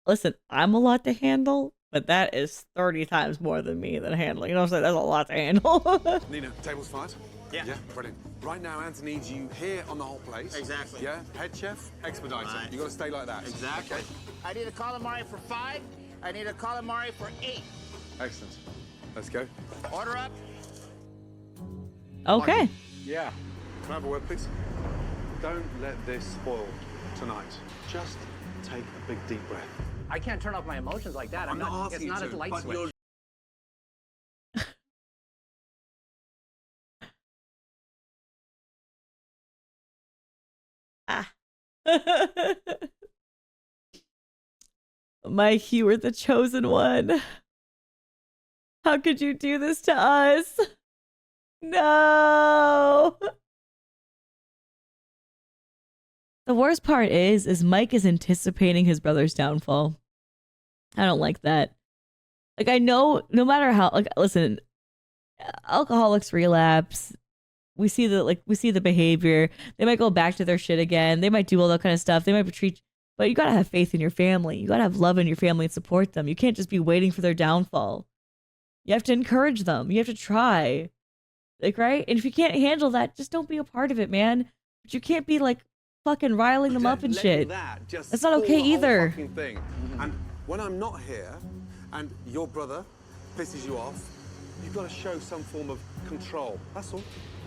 Listen, I'm a lot to handle, but that is 30 times more than me that handling. You know what I'm saying? That's a lot to handle. Nino, table's fired? Yeah. Yeah, brilliant. Right now, Anthony needs you here on the whole place. Exactly. Yeah, head chef, expediter. Right. You got to stay like that. Exactly. Okay. I need a calamari for 5. I need a calamari for 8. Excellent. Let's go. Order up. Okay. Yeah. Can I have a word, please? Don't let this spoil tonight. Just take a big deep breath. I can't turn off my emotions like that. I'm not It's asking not you a to, light but switch. you're... Mike, you were the chosen one. How could you do this to us? No. The worst part is Mike is anticipating his brother's downfall. I don't like that. Like, I know no matter how, like, listen, alcoholics relapse. We see the behavior. They might go back to their shit again. They might do all that kind of stuff. They might treat, but you gotta have faith in your family. You gotta have love in your family and support them. You can't just be waiting for their downfall. You have to encourage them. You have to try. Like, right? And if you can't handle that, just don't be a part of it, man. But you can't be like fucking riling them up and shit. That's not okay either. Thing. And when I'm not here and your brother pisses you off, you've got to show some form of control. That's all.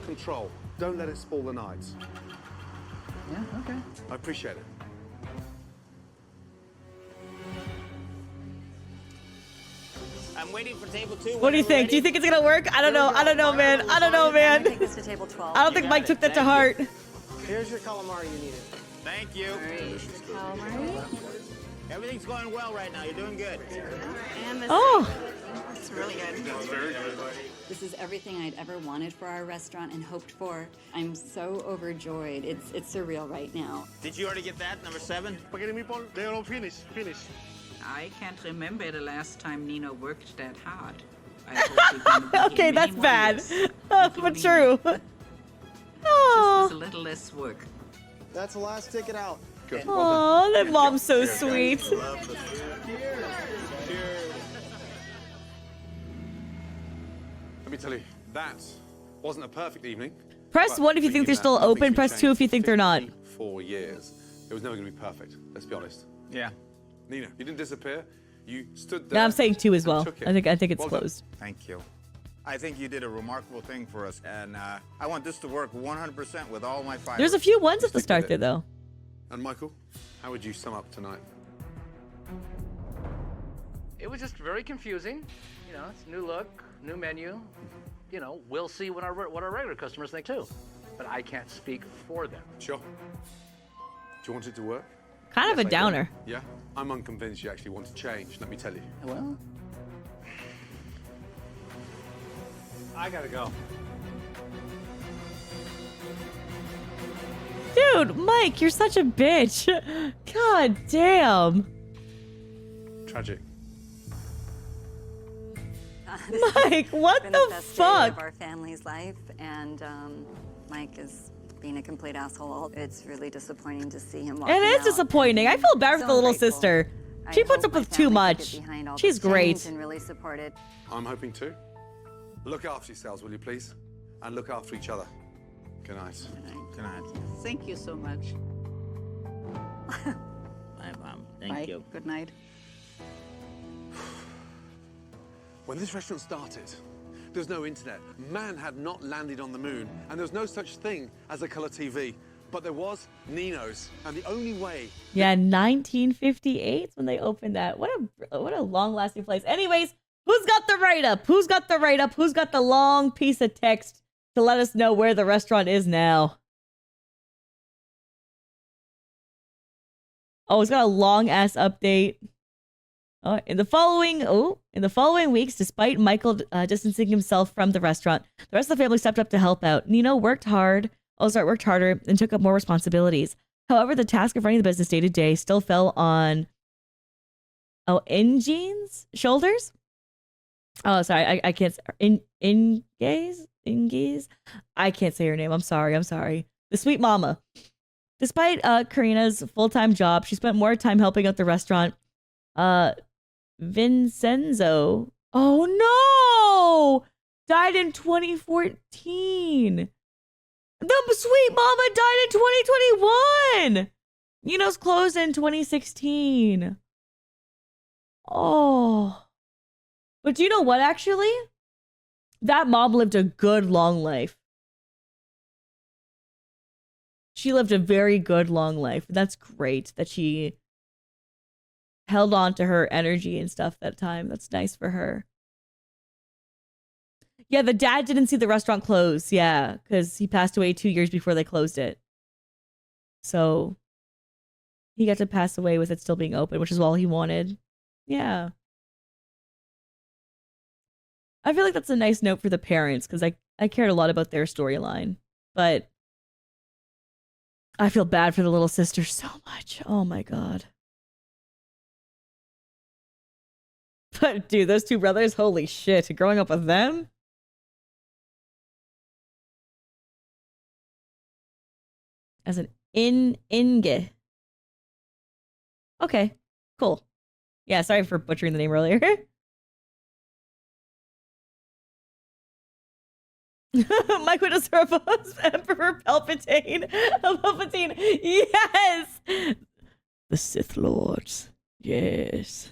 Control. Don't let it spoil the night. Yeah, okay. I appreciate it. I'm waiting for table 2. What do you think? Do you think it's gonna work? I don't know. I don't know, man. I don't know, man. Take this to table 12. I don't think Mike took that to heart. Here's your calamari you needed. Thank you. Calamari. Everything's going well right now. You're doing good. And this it's really good. That's very good. This is everything I'd ever wanted for our restaurant and hoped for. I'm so overjoyed. It's surreal right now. Did you already get that, number 7? Spaghetti meatball, they're all finished. I can't remember the last time Nino worked that hard. I hope he can be Okay, here that's many more bad. years, But true. just Oh, with a little less work. That's the last ticket out. Good. oh, that mom's so sweet. Let me tell you, that wasn't a perfect evening. Press 1 if you think they're still open. Press 2 if you think they're not. 4 years. It was never going to be perfect. Let's be honest. Yeah. Nina, you didn't disappear. You stood there. No, I'm saying 2 as and well. took it. I think it's Well done. closed. Thank you. I think you did a remarkable thing for us, and I want this to work 100% with all my fibers. There's a few ones at the Stick start with there it. though. And Michael, how would you sum up tonight? It was just very confusing. You know, it's new look, new menu. You know, we'll see what our regular customers think too. But I can't speak for them. Sure. Do you want it to work? Kind of a Yes, I do. downer. Yeah? I'm unconvinced you actually want to change, let me tell you. Well, I gotta go. Dude, Mike, you're such a bitch. God damn. Tragic. Mike, what been the best day fuck? of our family's life, and Mike is being a complete asshole. It's really disappointing to see him walking It is out. disappointing. I feel bad for So the little ungrateful. sister. I She puts hope up my with too family much. can get behind all She's this change great. and really support it. I'm hoping to. Look after yourselves, will you please? And look after each other. Good night. Good night. Thank you so much. Bye, Mom. Thank Bye. you. Good night. When this restaurant started, there was no internet. Man had not landed on the moon, and there was no such thing as a color TV. But there was Nino's, and the only way... Yeah, 1958 when they opened that. What a long-lasting place. Anyways, who's got the write-up? Who's got the write-up? Who's got the long piece of text to let us know where the restaurant is now? Oh, it's got a long-ass update. In the following weeks, despite Michael distancing himself from the restaurant, the rest of the family stepped up to help out. Nino worked harder, and took up more responsibilities. However, the task of running the business day to day still fell on Inge's shoulders. Oh, sorry, I can't. Inge's. I can't say her name. I'm sorry. The sweet mama. Despite Karina's full-time job, she spent more time helping out the restaurant. Vincenzo. Oh no! Died in 2014. The sweet mama died in 2021. Nino's closed in 2016. Oh. But do you know what, actually? That mom lived a good, long life. She lived a very good, long life. That's great that she held on to her energy and stuff that time. That's nice for her. Yeah, the dad didn't see the restaurant close. Yeah, because he passed away 2 years before they closed it. So he got to pass away with it still being open, which is all he wanted. Yeah. I feel like that's a nice note for the parents because I cared a lot about their storyline. But I feel bad for the little sister so much. Oh my God. But dude, those two brothers, holy shit. Growing up with them? As an Inge. Okay, cool. Yeah, sorry for butchering the name earlier. Mike would deserve Emperor Palpatine. Palpatine, yes! The Sith Lords, yes.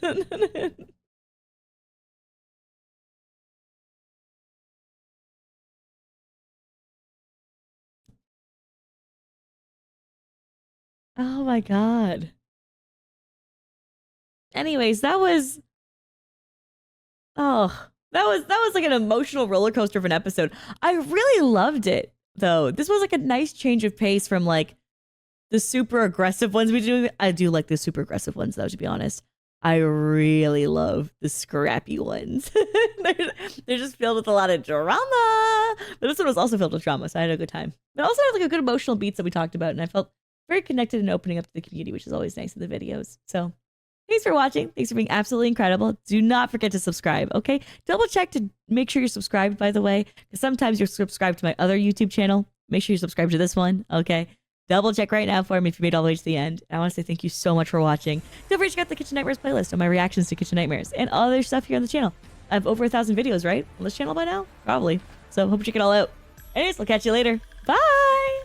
Oh my God. Anyways, that was like an emotional roller coaster of an episode. I really loved it though. This was like a nice change of pace from like the super aggressive ones we do. I do like the super aggressive ones though, to be honest. I really love the scrappy ones. they're just filled with a lot of drama. But this one was also filled with drama, so I had a good time. But also had like a good emotional beats that we talked about, and I felt very connected and opening up to the community, which is always nice in the videos. So thanks for watching. Thanks for being absolutely incredible. Do not forget to subscribe, okay? Double check to make sure you're subscribed, by the way, because sometimes you're subscribed to my other YouTube channel. Make sure you're subscribed to this one, okay? Double check right now for me if you made all the way to the end. I want to say thank you so much for watching. Feel free to check out the Kitchen Nightmares playlist on my reactions to Kitchen Nightmares and all other stuff here on the channel. I have over 1,000 videos, right? On this channel by now? Probably. So hope you check it all out. Anyways, I'll catch you later. Bye!